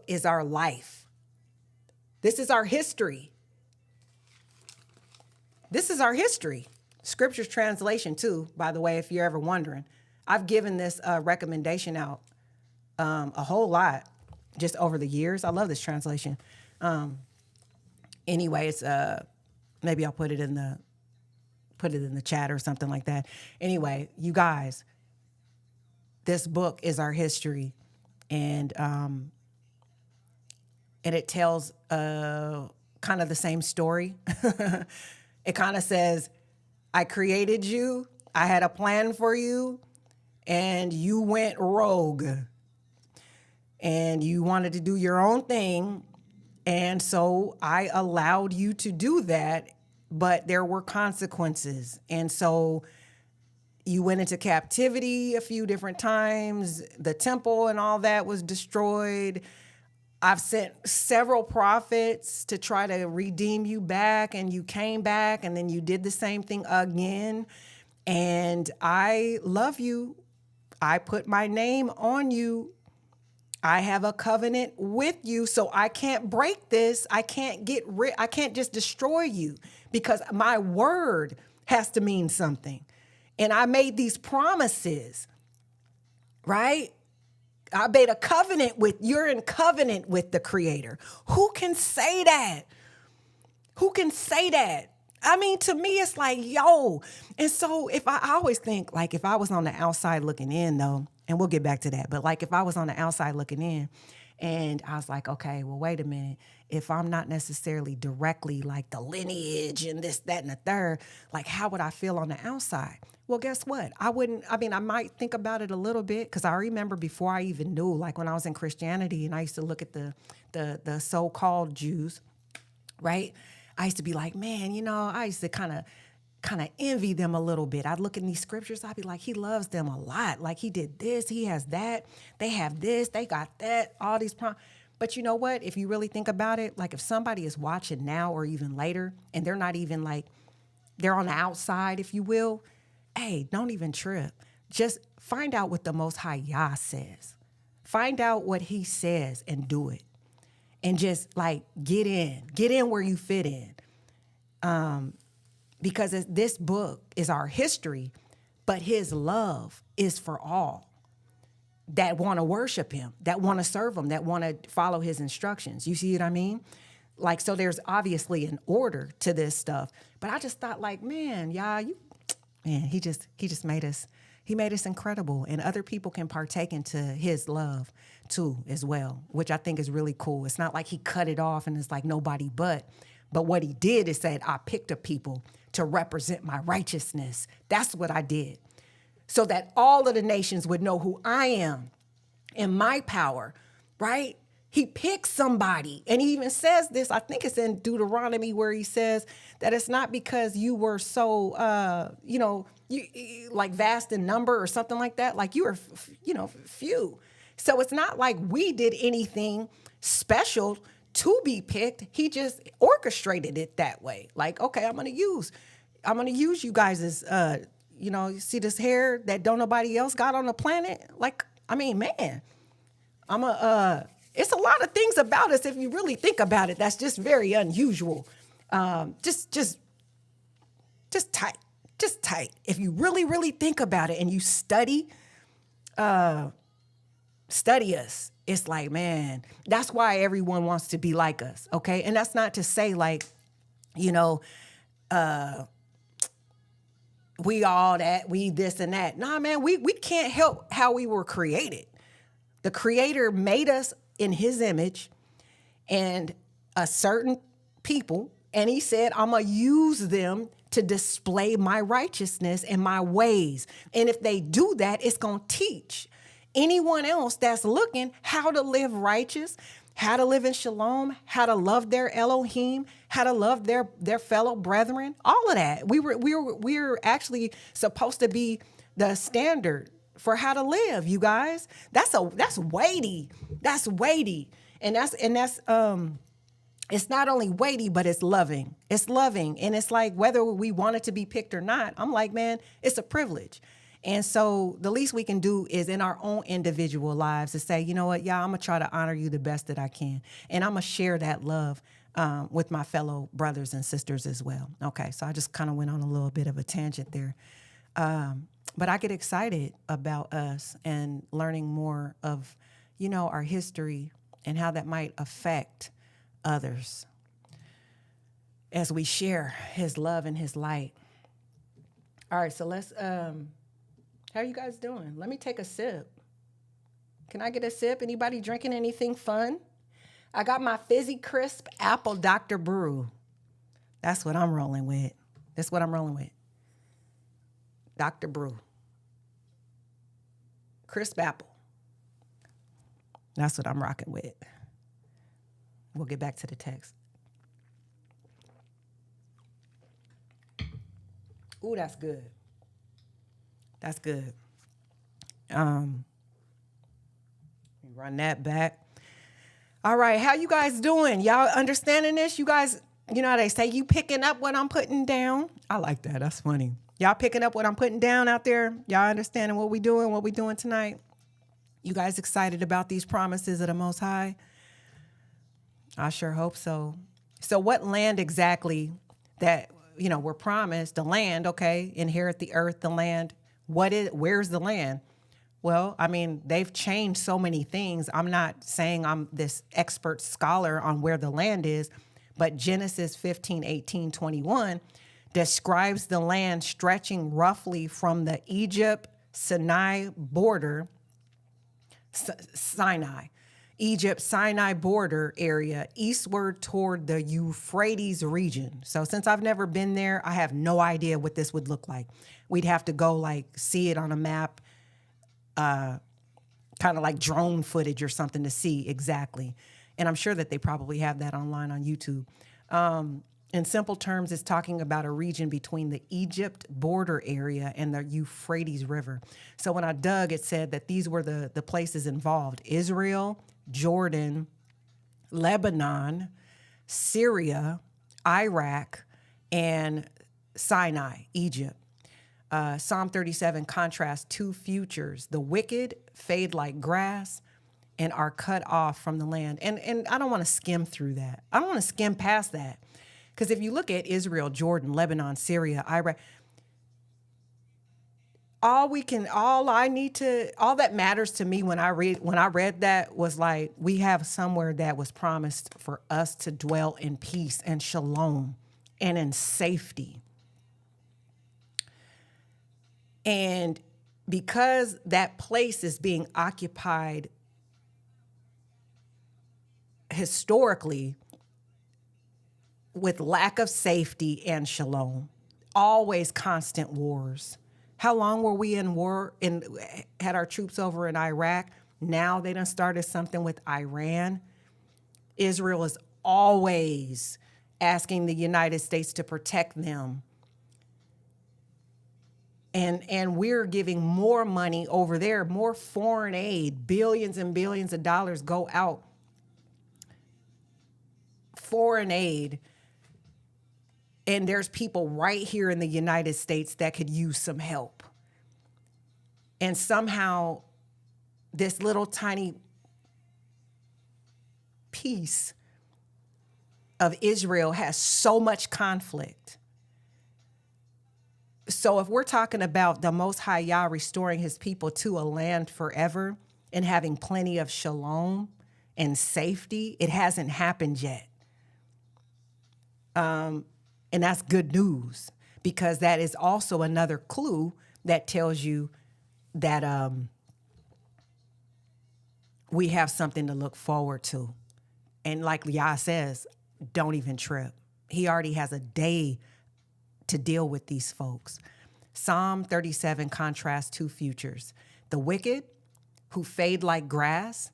is our life. This is our history. This is our history. Scripture's translation too, by the way, if you're ever wondering. I've given this recommendation out a whole lot just over the years. I love this translation. Anyway, it's maybe I'll put it in the chat or something like that. Anyway, you guys, this book is our history, and it tells kind of the same story. It kind of says, I created you, I had a plan for you, and you went rogue. And you wanted to do your own thing, and so I allowed you to do that, but there were consequences. And so you went into captivity a few different times. The temple and all that was destroyed. I've sent several prophets to try to redeem you back, and you came back, and then you did the same thing again. And I love you. I put my name on you. I have a covenant with you, so I can't break this. I can't I can't just destroy you, because my word has to mean something. And I made these promises, right? I made a covenant you're in covenant with the Creator. Who can say that? Who can say that? I mean, to me, it's like, yo. And so I always think, like, if I was on the outside looking in, though, and we'll get back to that, but like if I was on the outside looking in and I was like, okay, well, wait a minute. If I'm not necessarily directly like the lineage and this, that, and the third, like how would I feel on the outside? Well, guess what? I might think about it a little bit, because I remember before I even knew, like when I was in Christianity and I used to look at the so-called Jews, right? I used to be like, man, I used to kind of envy them a little bit. I'd look in these scriptures, I'd be like, he loves them a lot. Like he did this, he has that, they have this, they got that, all these But you know what? If you really think about it, like if somebody is watching now or even later, and they're not even like, they're on the outside, if you will, hey, don't even trip. Just find out what the Most High Yah says. Find out what he says and do it. And just like get in where you fit in. Because this book is our history, but his love is for all that want to worship him, that want to serve him, that want to follow his instructions. You see what I mean? Like, so there's obviously an order to this stuff. But I just thought like, man, he just made us, he made us incredible. And other people can partake into his love too as well, which I think is really cool. It's not like he cut it off and it's like nobody but what he did is said, I picked a people to represent my righteousness. That's what I did. So that all of the nations would know who I am and my power, right? He picks somebody. And he even says this, I think it's in Deuteronomy, where he says that it's not because you were so, you like vast in number or something like that. Like you were, few. So it's not like we did anything special to be picked. He just orchestrated it that way. Like, okay, I'm gonna use you guys as, you see this hair that don't nobody else got on the planet. Like, I mean, man, it's a lot of things about us, if you really think about it, that's just very unusual. Just tight. If you really, really think about it and you study us, it's like, man, that's why everyone wants to be like us, okay? And that's not to say like, we all that, we this and that. Nah, man, we can't help how we were created. The Creator made us in his image and a certain people, and he said, I'm going to use them to display my righteousness and my ways. And if they do that, it's going to teach anyone else that's looking how to live righteous, how to live in shalom, how to love their Elohim, how to love their fellow brethren, all of that. We're actually supposed to be the standard for how to live, you guys. That's weighty. That's weighty. And that's it's not only weighty, but it's loving. It's loving. And it's like, whether we want it to be picked or not, I'm like, man, it's a privilege. And so the least we can do is in our own individual lives to say, you know what, I'm going to try to honor you the best that I can. And I'm going to share that love with my fellow brothers and sisters as well. Okay, so I just kind of went on a little bit of a tangent there. But I get excited about us and learning more of, our history and how that might affect others as we share his love and his light. All right, so let's... how are you guys doing? Let me take a sip. Can I get a sip? Anybody drinking anything fun? I got my Fizzy Crisp Apple Dr. Brew. That's what I'm rolling with. Dr. Brew. Crisp Apple. That's what I'm rocking with. We'll get back to the text. Ooh, that's good. That's good. Run that back. All right, how you guys doing? Y'all understanding this? You guys, how they say, you picking up what I'm putting down? I like that. That's funny. Y'all picking up what I'm putting down out there? Y'all understanding what we doing tonight? You guys excited about these promises of the Most High? I sure hope so. So what land exactly that, we're promised? The land, okay, inherit the earth, the land. Where's the land? Well, I mean, they've changed so many things. I'm not saying I'm this expert scholar on where the land is, but Genesis 15:18-21 describes the land stretching roughly from the Egypt-Sinai border, Egypt-Sinai border area eastward toward the Euphrates region. So since I've never been there, I have no idea what this would look like. We'd have to go see it on a map, kind of like drone footage or something to see exactly. And I'm sure that they probably have that online on YouTube. In simple terms, it's talking about a region between the Egypt border area and the Euphrates River. So when I dug, it said that these were the places involved: Israel, Jordan, Lebanon, Syria, Iraq, and Sinai, Egypt. Psalm 37 contrasts two futures. The wicked fade like grass and are cut off from the land. And I don't want to skim through that. I don't want to skim past that. Because if you look at Israel, Jordan, Lebanon, Syria, Iraq, all that matters to me when I read that was like, we have somewhere that was promised for us to dwell in peace and shalom and in safety. And because that place is being occupied historically with lack of safety and shalom, always constant wars. How long were we in war and had our troops over in Iraq? Now they done started something with Iran. Israel is always asking the United States to protect them. And we're giving more money over there, more foreign aid, billions and billions of dollars go out. Foreign aid. And there's people right here in the United States that could use some help. And somehow this little tiny piece of Israel has so much conflict. So if we're talking about the Most High Yah restoring his people to a land forever and having plenty of shalom and safety, it hasn't happened yet. And that's good news, because that is also another clue that tells you that we have something to look forward to. And like Yah says, don't even trip. He already has a day to deal with these folks. Psalm 37 contrasts two futures. The wicked, who fade like grass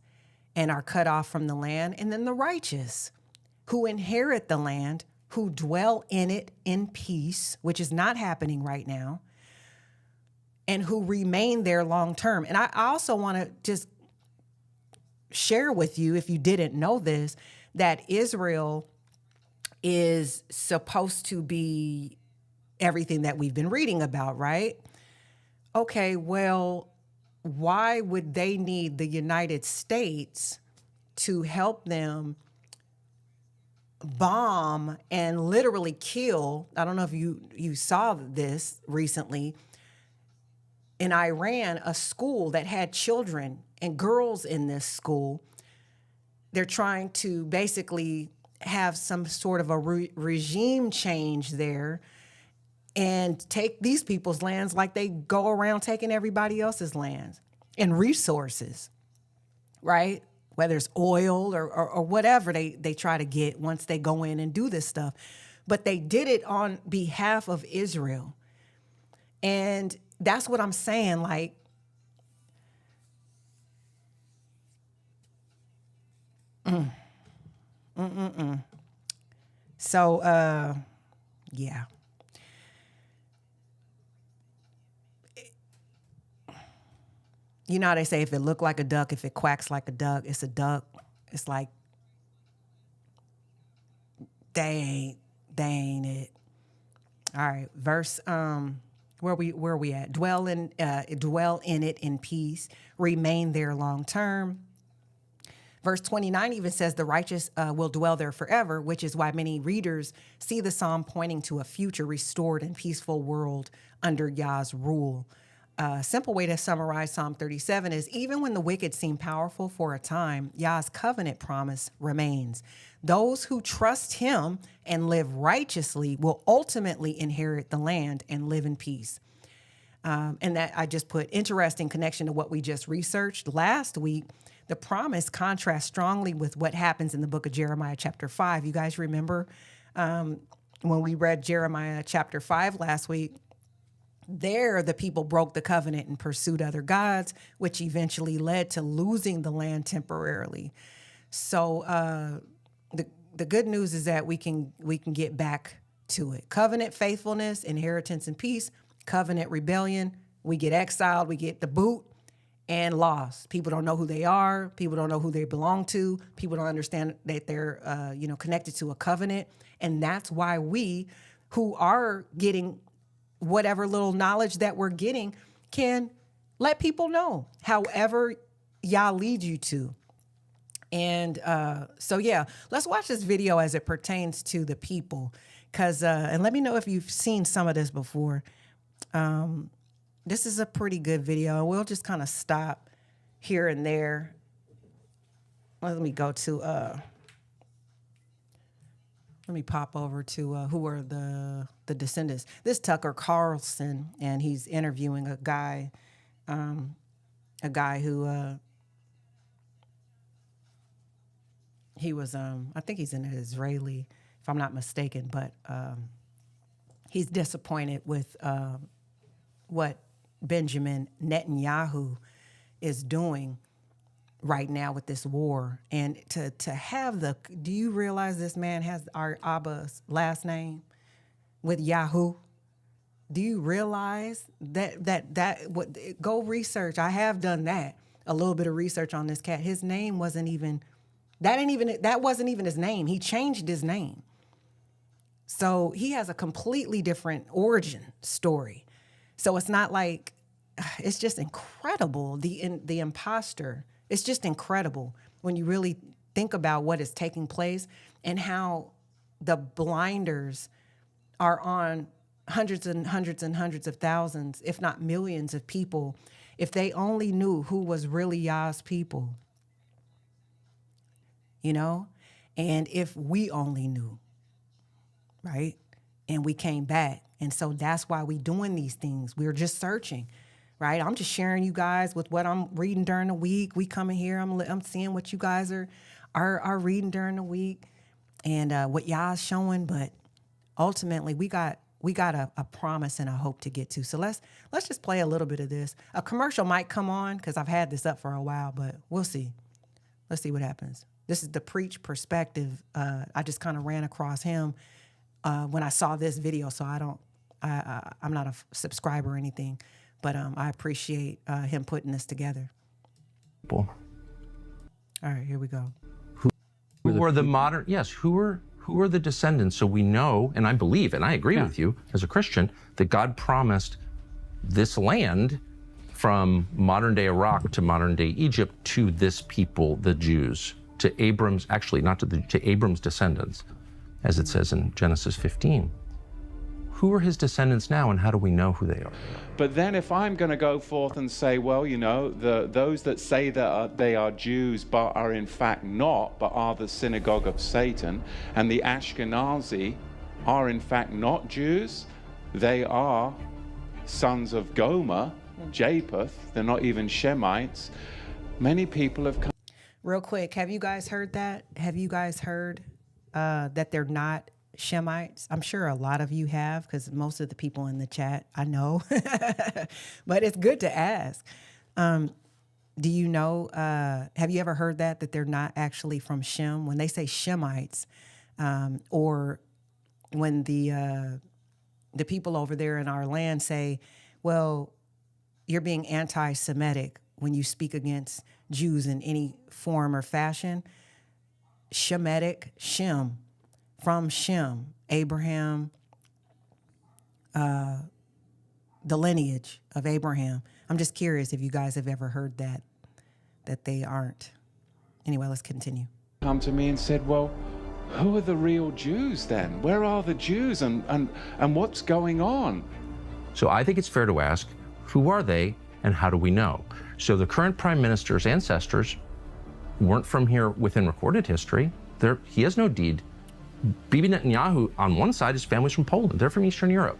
and are cut off from the land, and then the righteous, who inherit the land, who dwell in it in peace, which is not happening right now, and who remain there long term. And I also want to just share with you, if you didn't know this, that Israel is supposed to be everything that we've been reading about, right? Okay, well, why would they need the United States to help them bomb and literally kill? I don't know if you saw this recently. In Iran, a school that had children and girls in this school, they're trying to basically have some sort of a regime change there and take these people's lands like they go around taking everybody else's lands and resources, right? Whether it's oil or whatever they try to get once they go in and do this stuff. But they did it on behalf of Israel. And that's what I'm saying. Like, So, yeah. You know how they say if it look like a duck, if it quacks like a duck, it's a duck. It's like, they ain't it. All right, verse where are we at? Dwell in it in peace, remain there long term. Verse 29 even says the righteous will dwell there forever, which is why many readers see the psalm pointing to a future restored and peaceful world under Yah's rule. A simple way to summarize Psalm 37 is even when the wicked seem powerful for a time, Yah's covenant promise remains. Those who trust him and live righteously will ultimately inherit the land and live in peace. And that I just put interesting connection to what we just researched last week. The promise contrasts strongly with what happens in the book of Jeremiah chapter 5. You guys remember when we read Jeremiah chapter 5 last week? There, the people broke the covenant and pursued other gods, which eventually led to losing the land temporarily. So the good news is that we can get back to it. Covenant faithfulness, inheritance and peace. Covenant rebellion, we get exiled, we get the boot and lost. People don't know who they are. People don't know who they belong to. People don't understand that they're connected to a covenant. And that's why we who are getting whatever little knowledge that we're getting can let people know, however Yah leads you to. And so, yeah, let's watch this video as it pertains to the people. And let me know if you've seen some of this before. This is a pretty good video. We'll just kind of stop here and there. Let me go to, let me pop over to who are the descendants. This Tucker Carlson, and he's interviewing a guy who, he was, I think he's an Israeli, if I'm not mistaken, but he's disappointed with what Benjamin Netanyahu is doing right now with this war. And to have do you realize this man has our Abba's last name with Yahoo? Do you realize go research. I have done that, a little bit of research on this cat. His name wasn't even, that wasn't even his name. He changed his name. So he has a completely different origin story. So it's not like, it's just incredible. The imposter, it's just incredible when you really think about what is taking place and how the blinders are on hundreds and hundreds and hundreds of thousands, if not millions of people, if they only knew who was really Yah's people, you know? And if we only knew, right? And we came back. And so that's why we doing these things. We're just searching, right? I'm just sharing you guys with what I'm reading during the week. We coming here, I'm seeing what you guys are reading during the week and what y'all's showing. But ultimately, we got a promise and a hope to get to. So let's just play a little bit of this. A commercial might come on because I've had this up for a while, but we'll see. Let's see what happens. This is the Preach Perspective. I just kind of ran across him when I saw this video, so I'm not a subscriber or anything, but I appreciate him putting this together. All right, here we go. Who are the modern? Yes, who are the descendants? So we know, and I believe, and I agree with you as a Christian, that God promised this land from modern day Iraq to modern day Egypt to this people, the Jews, to Abram's, actually not to Abram's descendants, as it says in Genesis 15. Who are his descendants now, and how do we know who they are? But then if I'm going to go forth and say, well, you know, those that say that they are Jews but are in fact not, but are the synagogue of Satan, and the Ashkenazi are in fact not Jews, they are sons of Gomer, Japheth, they're not even Shemites. Many people have come. Real quick, have you guys heard that? Have you guys heard that they're not Shemites? I'm sure a lot of you have, because most of the people in the chat, I know. But it's good to ask. Do you know, have you ever heard that they're not actually from Shem? When they say Shemites, or when the people over there in our land say, well, you're being anti-Semitic when you speak against Jews in any form or fashion. Shemitic, Shem, from Shem, Abraham, the lineage of Abraham. I'm just curious if you guys have ever heard that they aren't. Anyway, let's continue. Come to me and said, well, who are the real Jews then? Where are the Jews and what's going on? So I think it's fair to ask, who are they and how do we know? So the current prime minister's ancestors weren't from here within recorded history. He has no deed. Bibi Netanyahu, on one side, his family's from Poland. They're from Eastern Europe.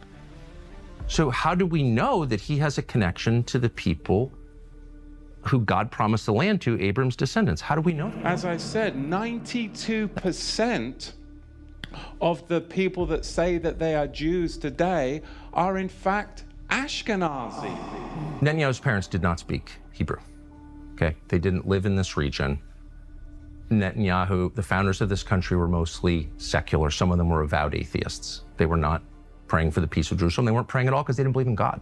So how do we know that he has a connection to the people who God promised the land to, Abram's descendants? How do we know that? As I said, 92% of the people that say that they are Jews today are in fact Ashkenazi. Netanyahu's parents did not speak Hebrew. Okay, they didn't live in this region. Netanyahu, the founders of this country, were mostly secular. Some of them were avowed atheists. They were not praying for the peace of Jerusalem. They weren't praying at all because they didn't believe in God.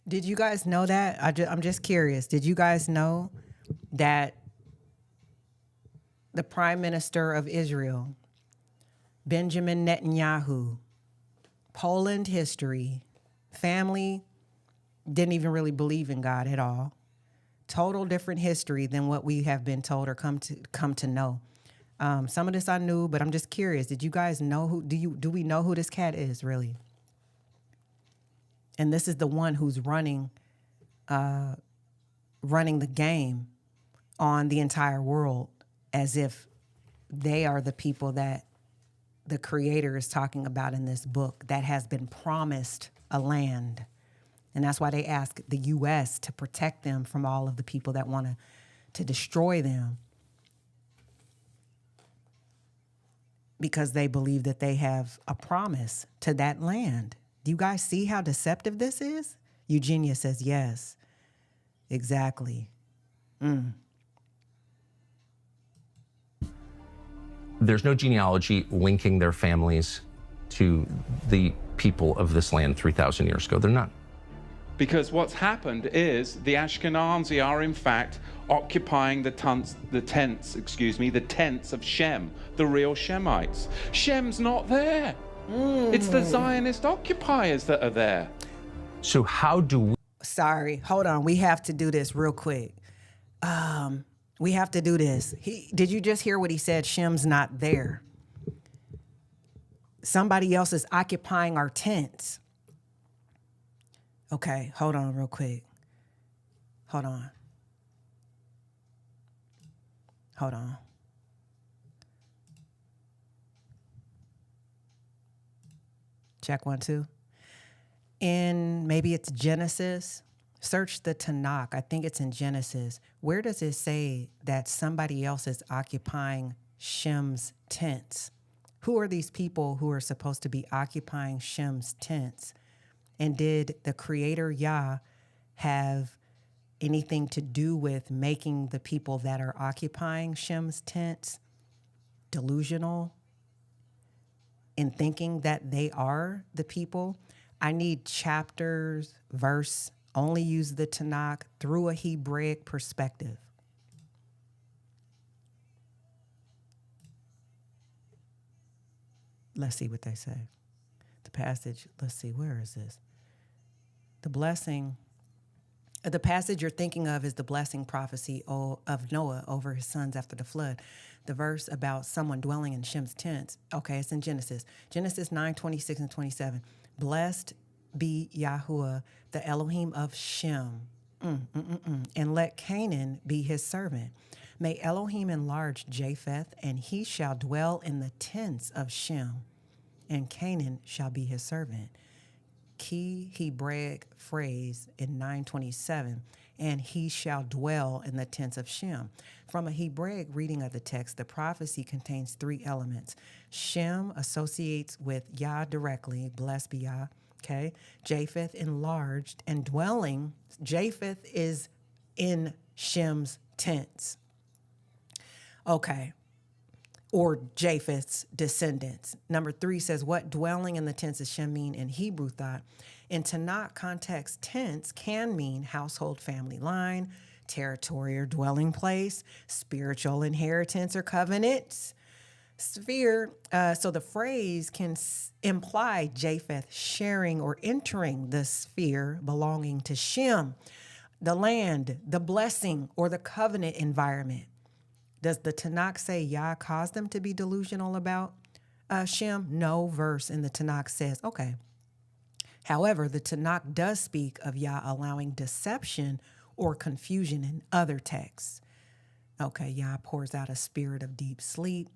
Did you guys know that? I'm just curious. Did you guys know that the Prime Minister of Israel, Benjamin Netanyahu, Poland history, family didn't even really believe in God at all. Total different history than what we have been told or come to know. Some of this I knew, but I'm just curious. Did you guys know do we know who this cat is really? And this is the one who's running the game on the entire world, as if they are the people that the creator is talking about in this book that has been promised a land. And that's why they ask the U.S. to protect them from all of the people that want to destroy them, because they believe that they have a promise to that land. Do you guys see how deceptive this is? Eugenia says yes. Exactly. There's no genealogy linking their families to the people of this land 3,000 years ago. They're not. Because what's happened is the Ashkenazi are in fact occupying the tents of Shem, the real Shemites. Shem's not there. It's the Zionist occupiers that are there. So how do we? Sorry, hold on. We have to do this real quick. We have to do this. Did you just hear what he said? Shem's not there. Somebody else is occupying our tents. Okay, hold on real quick. Hold on. Check 1, 2. In maybe it's Genesis. Search the Tanakh. I think it's in Genesis. Where does it say that somebody else is occupying Shem's tents? Who are these people who are supposed to be occupying Shem's tents? And did the Creator Yah have anything to do with making the people that are occupying Shem's tents delusional in thinking that they are the people? I need chapters, verse, only use the Tanakh through a Hebraic perspective. Let's see what they say. The passage, let's see, where is this? The passage you're thinking of is the blessing prophecy of Noah over his sons after the flood. The verse about someone dwelling in Shem's tents. Okay, it's in Genesis. Genesis 9, 26 and 27. Blessed be Yahuwah, the Elohim of Shem, and let Canaan be his servant. May Elohim enlarge Japheth, and he shall dwell in the tents of Shem, and Canaan shall be his servant. Key Hebraic phrase in 927, and he shall dwell in the tents of Shem. From a Hebraic reading of the text, the prophecy contains 3 elements. Shem associates with Yah directly, blessed be Yah, okay? Japheth enlarged and dwelling. Japheth is in Shem's tents. Okay. Or Japheth's descendants. Number 3 says, what dwelling in the tents of Shem mean in Hebrew thought? In Tanakh context, tents can mean household family line, territory or dwelling place, spiritual inheritance or covenants, sphere. So the phrase can imply Japheth sharing or entering the sphere belonging to Shem, the land, the blessing, or the covenant environment. Does the Tanakh say Yah caused them to be delusional about Shem? No verse in the Tanakh says, okay. However, the Tanakh does speak of Yah allowing deception or confusion in other texts. Okay, Yah pours out a spirit of deep sleep.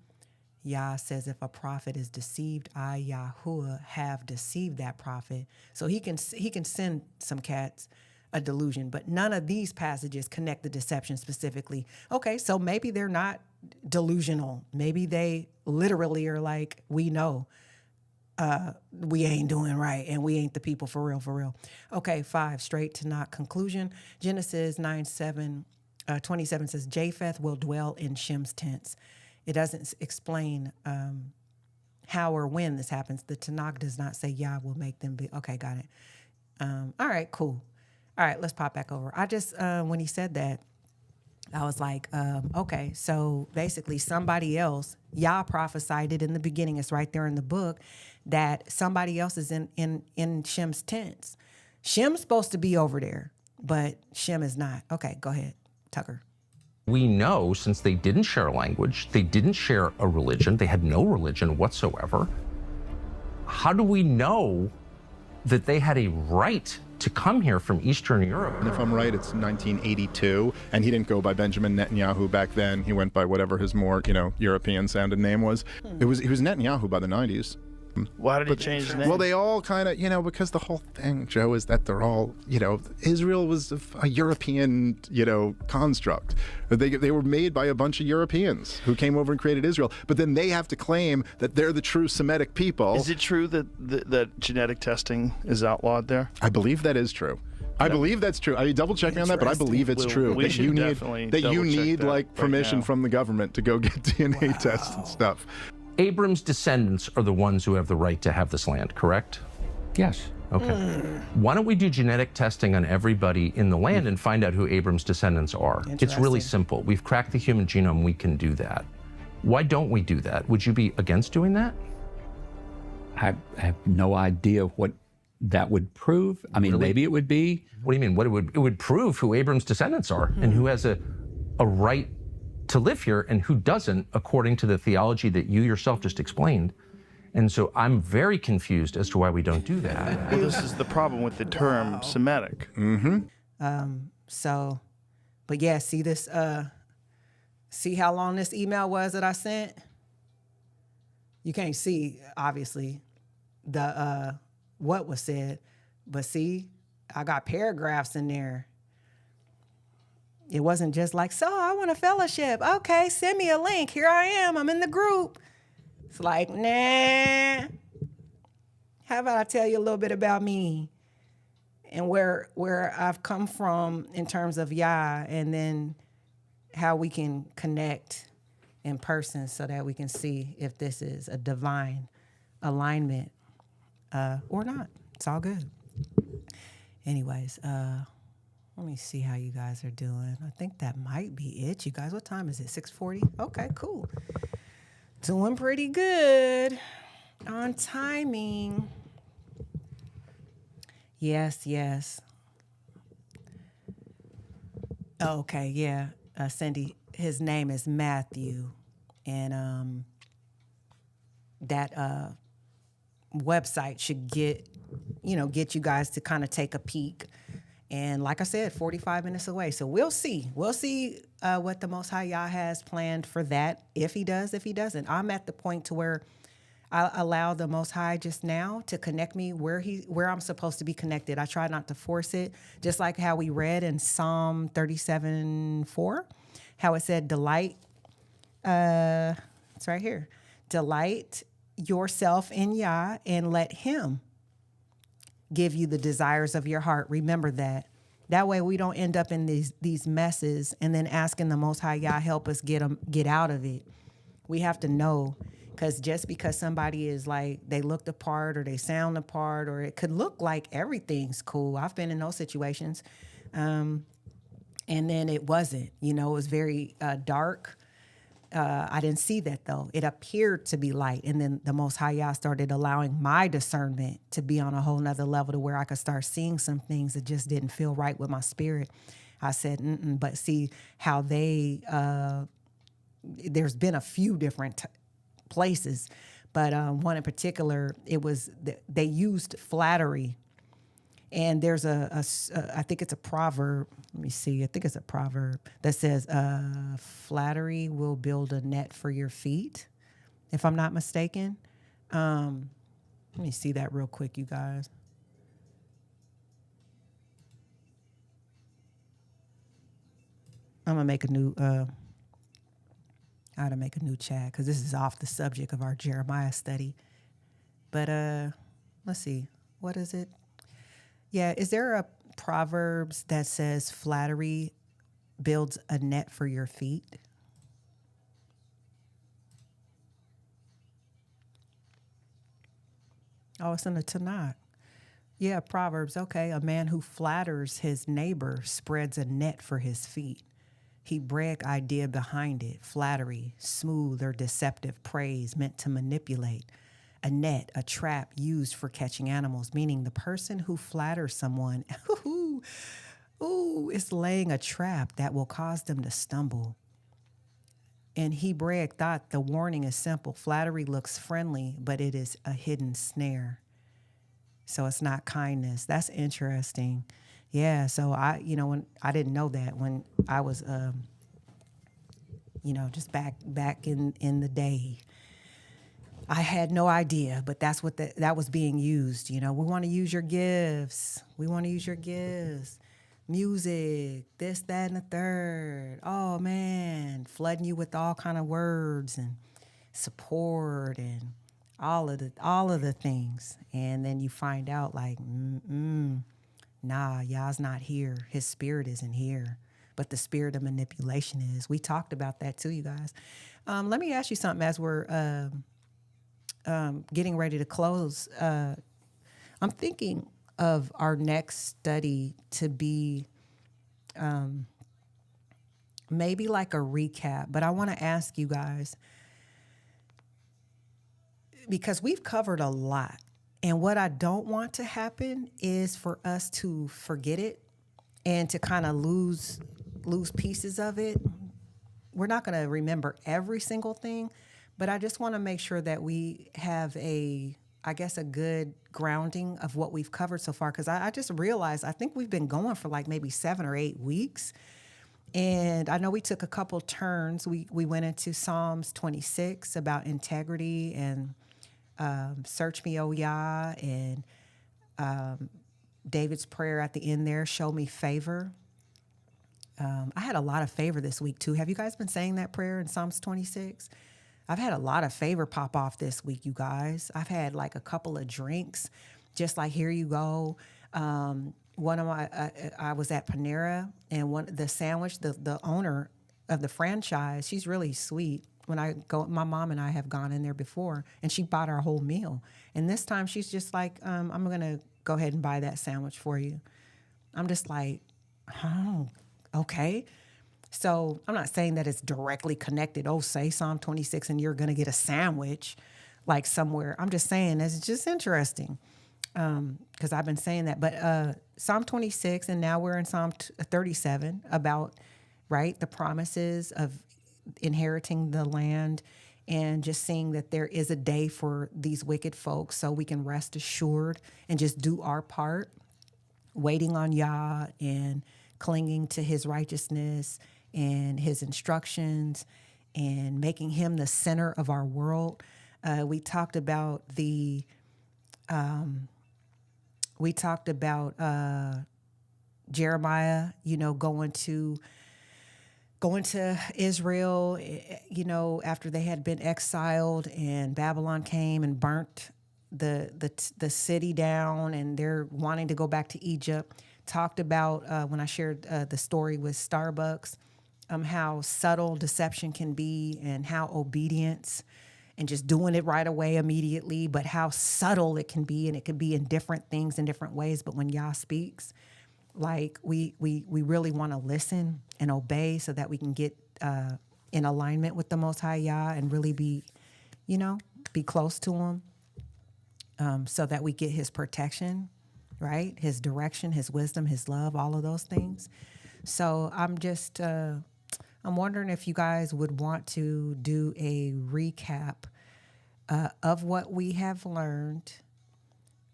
Yah says if a prophet is deceived, I, Yahuwah, have deceived that prophet. So he can send some cats a delusion, but none of these passages connect the deception specifically. Okay, so maybe they're not delusional. Maybe they literally are like, we know we ain't doing right and we ain't the people for real, for real. Okay, 5, straight to not conclusion. Genesis 9:27 says, Japheth will dwell in Shem's tents. It doesn't explain how or when this happens. The Tanakh does not say Yah will make them be. Okay, got it. All right, cool. All right, let's pop back over. I just, when he said that, I was like, okay, so basically somebody else, Yah prophesied it in the beginning, it's right there in the book, that somebody else is in Shem's tents. Shem's supposed to be over there, but Shem is not. Okay, go ahead, Tucker. We know, since they didn't share a language, they didn't share a religion, they had no religion whatsoever. How do we know that they had a right to come here from Eastern Europe? And if I'm right, it's 1982, and he didn't go by Benjamin Netanyahu back then. He went by whatever his more, European-sounded name was. He was Netanyahu by the 90s. Why did he change his name? Well, they all kind of, because the whole thing, Joe, is that they're all, Israel was a European, construct. They were made by a bunch of Europeans who came over and created Israel. But then they have to claim that they're the true Semitic people. Is it true that that genetic testing is outlawed there? I believe that is true. I believe that's true. I mean, double check me on that, but I believe it's true. We should definitely double check that right permission now. from the government to go get DNA tests and stuff. Abram's descendants are the ones who have the right to have this land, correct? Yes. Okay. Why don't we do genetic testing on everybody in the land and find out who Abram's descendants are? It's really simple. We've cracked the human genome. We can do that. Why don't we do that? Would you be against doing that? I have no idea what that would prove. I mean, Really? maybe it would be. What do you mean? It would prove who Abram's descendants are and who has a right to live here and who doesn't, according to the theology that you yourself just explained. And so I'm very confused as to why we don't do that. Well, this is the problem with the term Semitic. So, but yeah, see this, see how long this email was that I sent? You can't see, obviously, the what was said, but see, I got paragraphs in there. It wasn't just like, so I want a fellowship. Okay, send me a link. Here I am. I'm in the group. It's like, nah. How about I tell you a little bit about me and where I've come from in terms of Yah, and then how we can connect in person so that we can see if this is a divine alignment or not. It's all good. Anyways, let me see how you guys are doing. I think that might be it, you guys. What time is it? 6:40? Okay, cool. Doing pretty good on timing. Yes. Okay, yeah. Cindy, his name is Matthew. And that website should get you guys to kind of take a peek. And like I said, 45 minutes away. So we'll see. We'll see what the Most High Yah has planned for that. If he does, if he doesn't. I'm at the point to where I allow the Most High just now to connect me where I'm supposed to be connected. I try not to force it. Just like how we read in Psalm 37:4, how it said, delight. It's right here. Delight yourself in Yah and let him give you the desires of your heart. Remember that. That way we don't end up in these messes and then asking the Most High Yah help us get out of it. We have to know, because just because somebody is like, they look the part or they sound the part, or it could look like everything's cool. I've been in those situations. And then it wasn't, it was very dark. I didn't see that though. It appeared to be light. And then the Most High Yah started allowing my discernment to be on a whole nother level to where I could start seeing some things that just didn't feel right with my spirit. I said, but see how there's been a few different places, but one in particular, they used flattery. And there's I think it's a proverb. Let me see. I think it's a proverb that says, flattery will build a net for your feet, if I'm not mistaken. Let me see that real quick, you guys. I'm going to make a new, how to make a new chat, because this is off the subject of our Jeremiah study. But let's see. What is it? Yeah, is there a Proverbs that says flattery builds a net for your feet? Oh, it's in the Tanakh. Yeah, Proverbs. Okay, a man who flatters his neighbor spreads a net for his feet. Hebraic idea behind it, flattery, smooth or deceptive praise meant to manipulate. a net, a trap used for catching animals, meaning the person who flatters someone, is laying a trap that will cause them to stumble. In Hebraic thought, the warning is simple. Flattery looks friendly, but it is a hidden snare. So it's not kindness. That's interesting. Yeah. So when I didn't know that when I was, just back in the day, I had no idea, but that's what that was being used. We want to use your gifts. We want to use your gifts. Music, this, that, and the third. Oh man, flooding you with all kind of words and support and all of the things. And then you find out like, nah, Yah's not here. His spirit isn't here. But the spirit of manipulation is. We talked about that too, you guys. Let me ask you something as we're getting ready to close. I'm thinking of our next study to be maybe like a recap, but I want to ask you guys, because we've covered a lot, and what I don't want to happen is for us to forget it and to kind of lose pieces of it. We're not going to remember every single thing, but I just want to make sure that we have a good grounding of what we've covered so far. Because I just realized I think we've been going for like maybe 7 or 8 weeks. And I know we took a couple turns. We went into Psalms 26 about integrity and search me, O Yah, and David's prayer at the end there, show me favor. I had a lot of favor this week too. Have you guys been saying that prayer in Psalms 26? I've had a lot of favor pop off this week, you guys. I've had like a couple of drinks, just like here you go. One of I was at Panera, and the sandwich, the owner of the franchise, she's really sweet. When I go, my mom and I have gone in there before, and she bought our whole meal. And this time she's just like, I'm gonna go ahead and buy that sandwich for you. I'm just like, oh, okay. So I'm not saying that it's directly connected. Oh, say Psalm 26 and you're going to get a sandwich like somewhere. I'm just saying it's just interesting because I've been saying that. But Psalm 26, and now we're in Psalm 37 about, right, the promises of inheriting the land and just seeing that there is a day for these wicked folks so we can rest assured and just do our part, waiting on Yah and clinging to his righteousness and his instructions and making him the center of our world. We talked about Jeremiah, going to Israel, after they had been exiled and Babylon came and burnt the city down, and they're wanting to go back to Egypt. Talked about when I shared the story with Starbucks, how subtle deception can be and how obedience and just doing it right away immediately, but how subtle it can be, and it could be in different things in different ways. But when Yah speaks, like we really want to listen and obey so that we can get in alignment with the Most High Yah and really be close to him, so that we get his protection, right? His direction, his wisdom, his love, all of those things. So I'm just, I'm wondering if you guys would want to do a recap of what we have learned,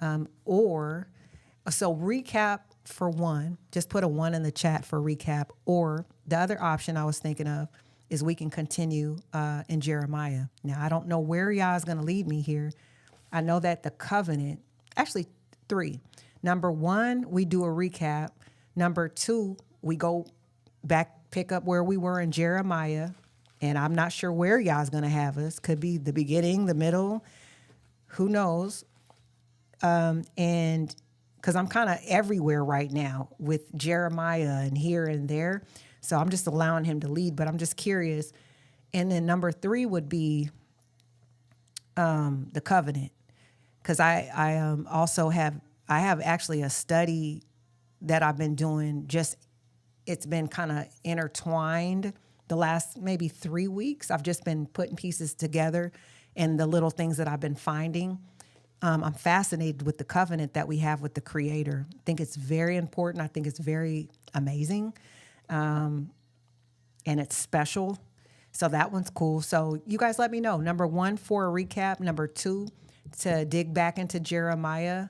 so recap for one, just put a 1 in the chat for recap, or the other option I was thinking of is we can continue in Jeremiah. Now, I don't know where Yah is going to lead me here. I know that the covenant, actually 3. Number 1, we do a recap. Number 2, we go back, pick up where we were in Jeremiah, and I'm not sure where Yah's going to have us. Could be the beginning, the middle, who knows? And because I'm kind of everywhere right now with Jeremiah and here and there, so I'm just allowing him to lead, but I'm just curious. And then number 3 would be the covenant, because I also have actually a study that I've been doing. Just it's been kind of intertwined the last maybe 3 weeks. I've just been putting pieces together and the little things that I've been finding. I'm fascinated with the covenant that we have with the Creator. I think it's very important. I think it's very amazing. And it's special. So that one's cool. So you guys let me know. Number 1, for a recap. Number 2, to dig back into Jeremiah.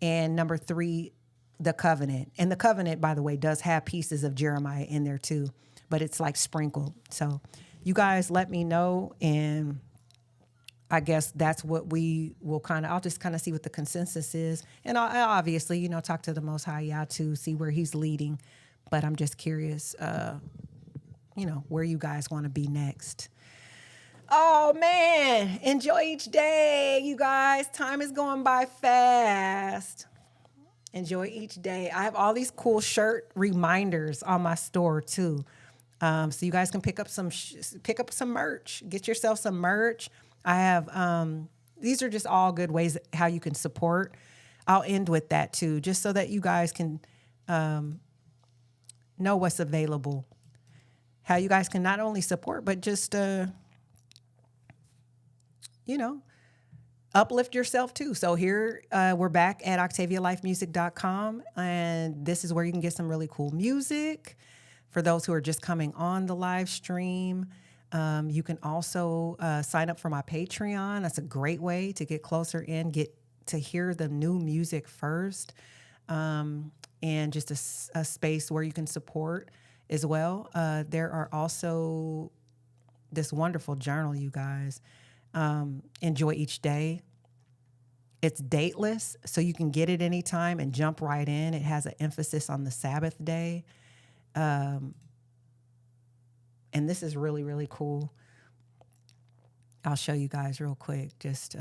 And number 3, the covenant. And the covenant, by the way, does have pieces of Jeremiah in there too, but it's like sprinkled. So you guys let me know, and I guess that's what we will I'll just see what the consensus is. And I obviously, talk to the Most High Yah to see where he's leading. But I'm just curious, where you guys want to be next. Oh man, enjoy each day, you guys. Time is going by fast. Enjoy each day. I have all these cool shirt reminders on my store too. So you guys can pick up some merch. Get yourself some merch. I have, these are just all good ways how you can support. I'll end with that too, just so that you guys can know what's available. How you guys can not only support, but just, uplift yourself too. So here, we're back at OctaviaLifeMusic.com, and this is where you can get some really cool music. For those who are just coming on the live stream, you can also sign up for my Patreon. That's a great way to get closer in, get to hear the new music first, and just a space where you can support as well. There are also this wonderful journal, you guys. Enjoy each day. It's dateless, so you can get it anytime and jump right in. It has an emphasis on the Sabbath day. And this is really, really cool. I'll show you guys real quick. Just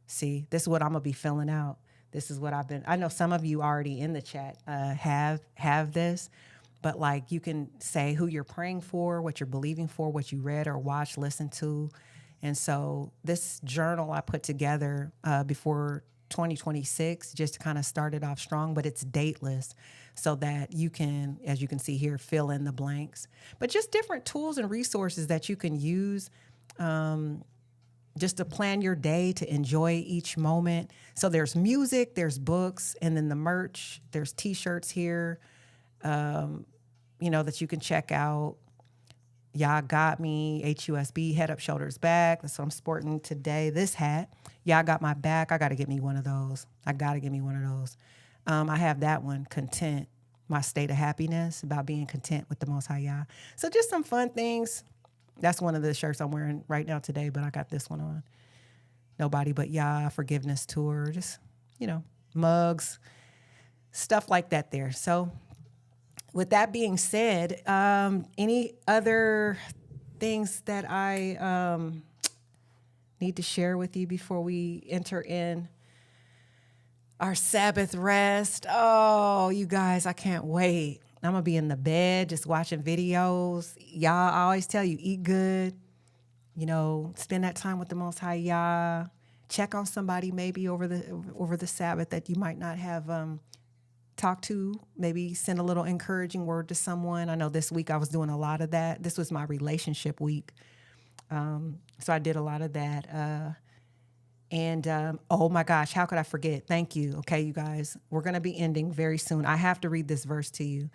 see, this is what I'm going to be filling out. This is what I know some of you already in the chat have this, but like you can say who you're praying for, what you're believing for, what you read or watched, listened to. And so this journal I put together before 2026, just to kind of start it off strong, but it's dateless so that you can, as you can see here, fill in the blanks. But just different tools and resources that you can use just to plan your day, to enjoy each moment. So there's music, there's books, and then the merch. There's T-shirts here, that you can check out. Y'all got me, HUSB, head up, shoulders back. That's what I'm sporting today. This hat. Y'all got my back. I got to get me one of those. I have that one, content, my state of happiness, about being content with the Most High Yah. So just some fun things. That's one of the shirts I'm wearing right now today, but I got this one on. Nobody But Yah, forgiveness tour, just, mugs, stuff like that there. So with that being said, any other things that I need to share with you before we enter in our Sabbath rest? Oh, you guys, I can't wait. I'm going to be in the bed just watching videos. Y'all, I always tell you, eat good. Spend that time with the Most High Yah. Check on somebody maybe over the Sabbath that you might not have talked to. Maybe send a little encouraging word to someone. I know this week I was doing a lot of that. This was my relationship week. So I did a lot of that. And oh my gosh, how could I forget? Thank you. Okay, you guys, we're going to be ending very soon. I have to read this verse to you.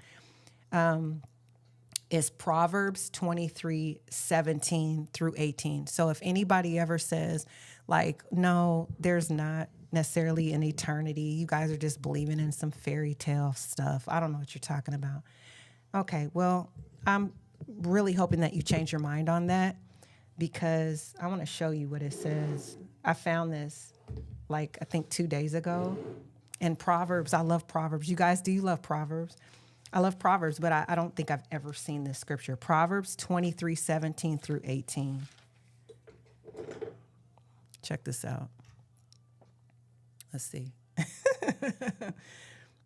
It's Proverbs 23:17 through 18. So if anybody ever says like, no, there's not necessarily an eternity, you guys are just believing in some fairy tale stuff, I don't know what you're talking about. Okay, well, I'm really hoping that you change your mind on that, because I want to show you what it says. I found this I think 2 days ago. And Proverbs, I love Proverbs. You guys, do you love Proverbs? I love Proverbs, but I don't think I've ever seen this scripture. Proverbs 23:17 through 18. Check this out. Let's see.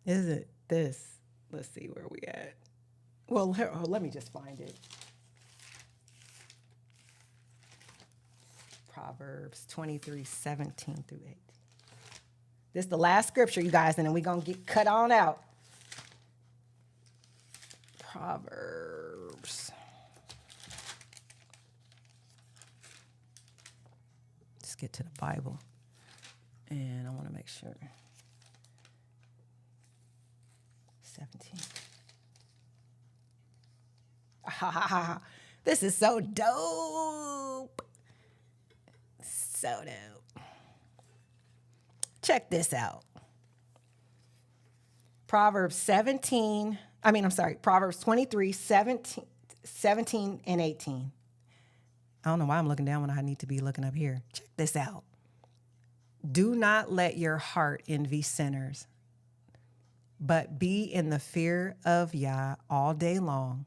Is it this? Let's see where we at. Well, let me just find it. Proverbs 23:17 through 18. This is the last scripture, you guys, and then we're going to get cut on out. Proverbs. Let's get to the Bible. And I want to make sure. 17. This is so dope. So dope. Check this out. Proverbs 23, 17 and 18. I don't know why I'm looking down when I need to be looking up here. Check this out. Do not let your heart envy sinners, but be in the fear of Yah all day long.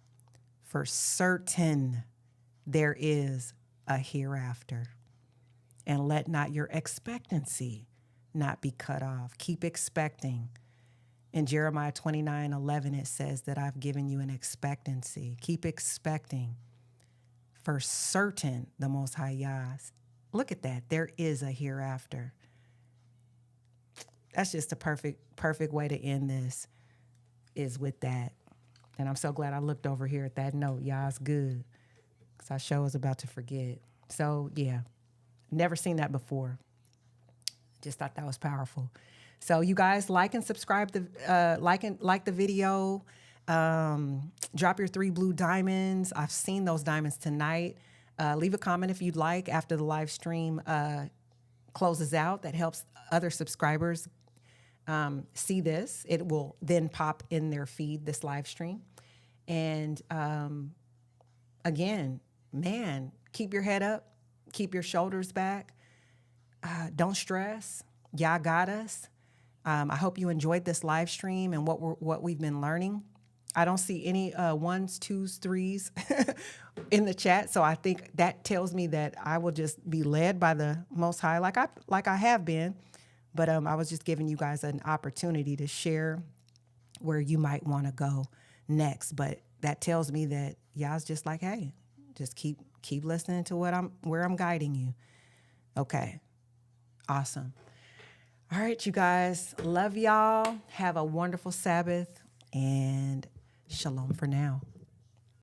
For certain there is a hereafter. And let not your expectancy not be cut off. Keep expecting. In Jeremiah 29:11, it says that I've given you an expectancy. Keep expecting. For certain, the Most High Yah. Look at that. There is a hereafter. That's just a perfect way to end this, is with that. And I'm so glad I looked over here at that note. Yah's good. Because I sure was about to forget. So, yeah. Never seen that before. Just thought that was powerful. So you guys like and subscribe, like the video. Drop your 3 blue diamonds. I've seen those diamonds tonight. Leave a comment if you'd like after the live stream closes out. That helps other subscribers see this. It will then pop in their feed, this live stream. And again, man, keep your head up. Keep your shoulders back. Don't stress. Yah got us. I hope you enjoyed this live stream and what we've been learning. I don't see any 1s, 2s, 3s in the chat, so I think that tells me that I will just be led by the Most High, like I have been. But I was just giving you guys an opportunity to share where you might want to go next. But that tells me that y'all's just like, hey, just keep listening to where I'm guiding you. Okay, awesome. All right, you guys. Love y'all. Have a wonderful Sabbath, and shalom for now.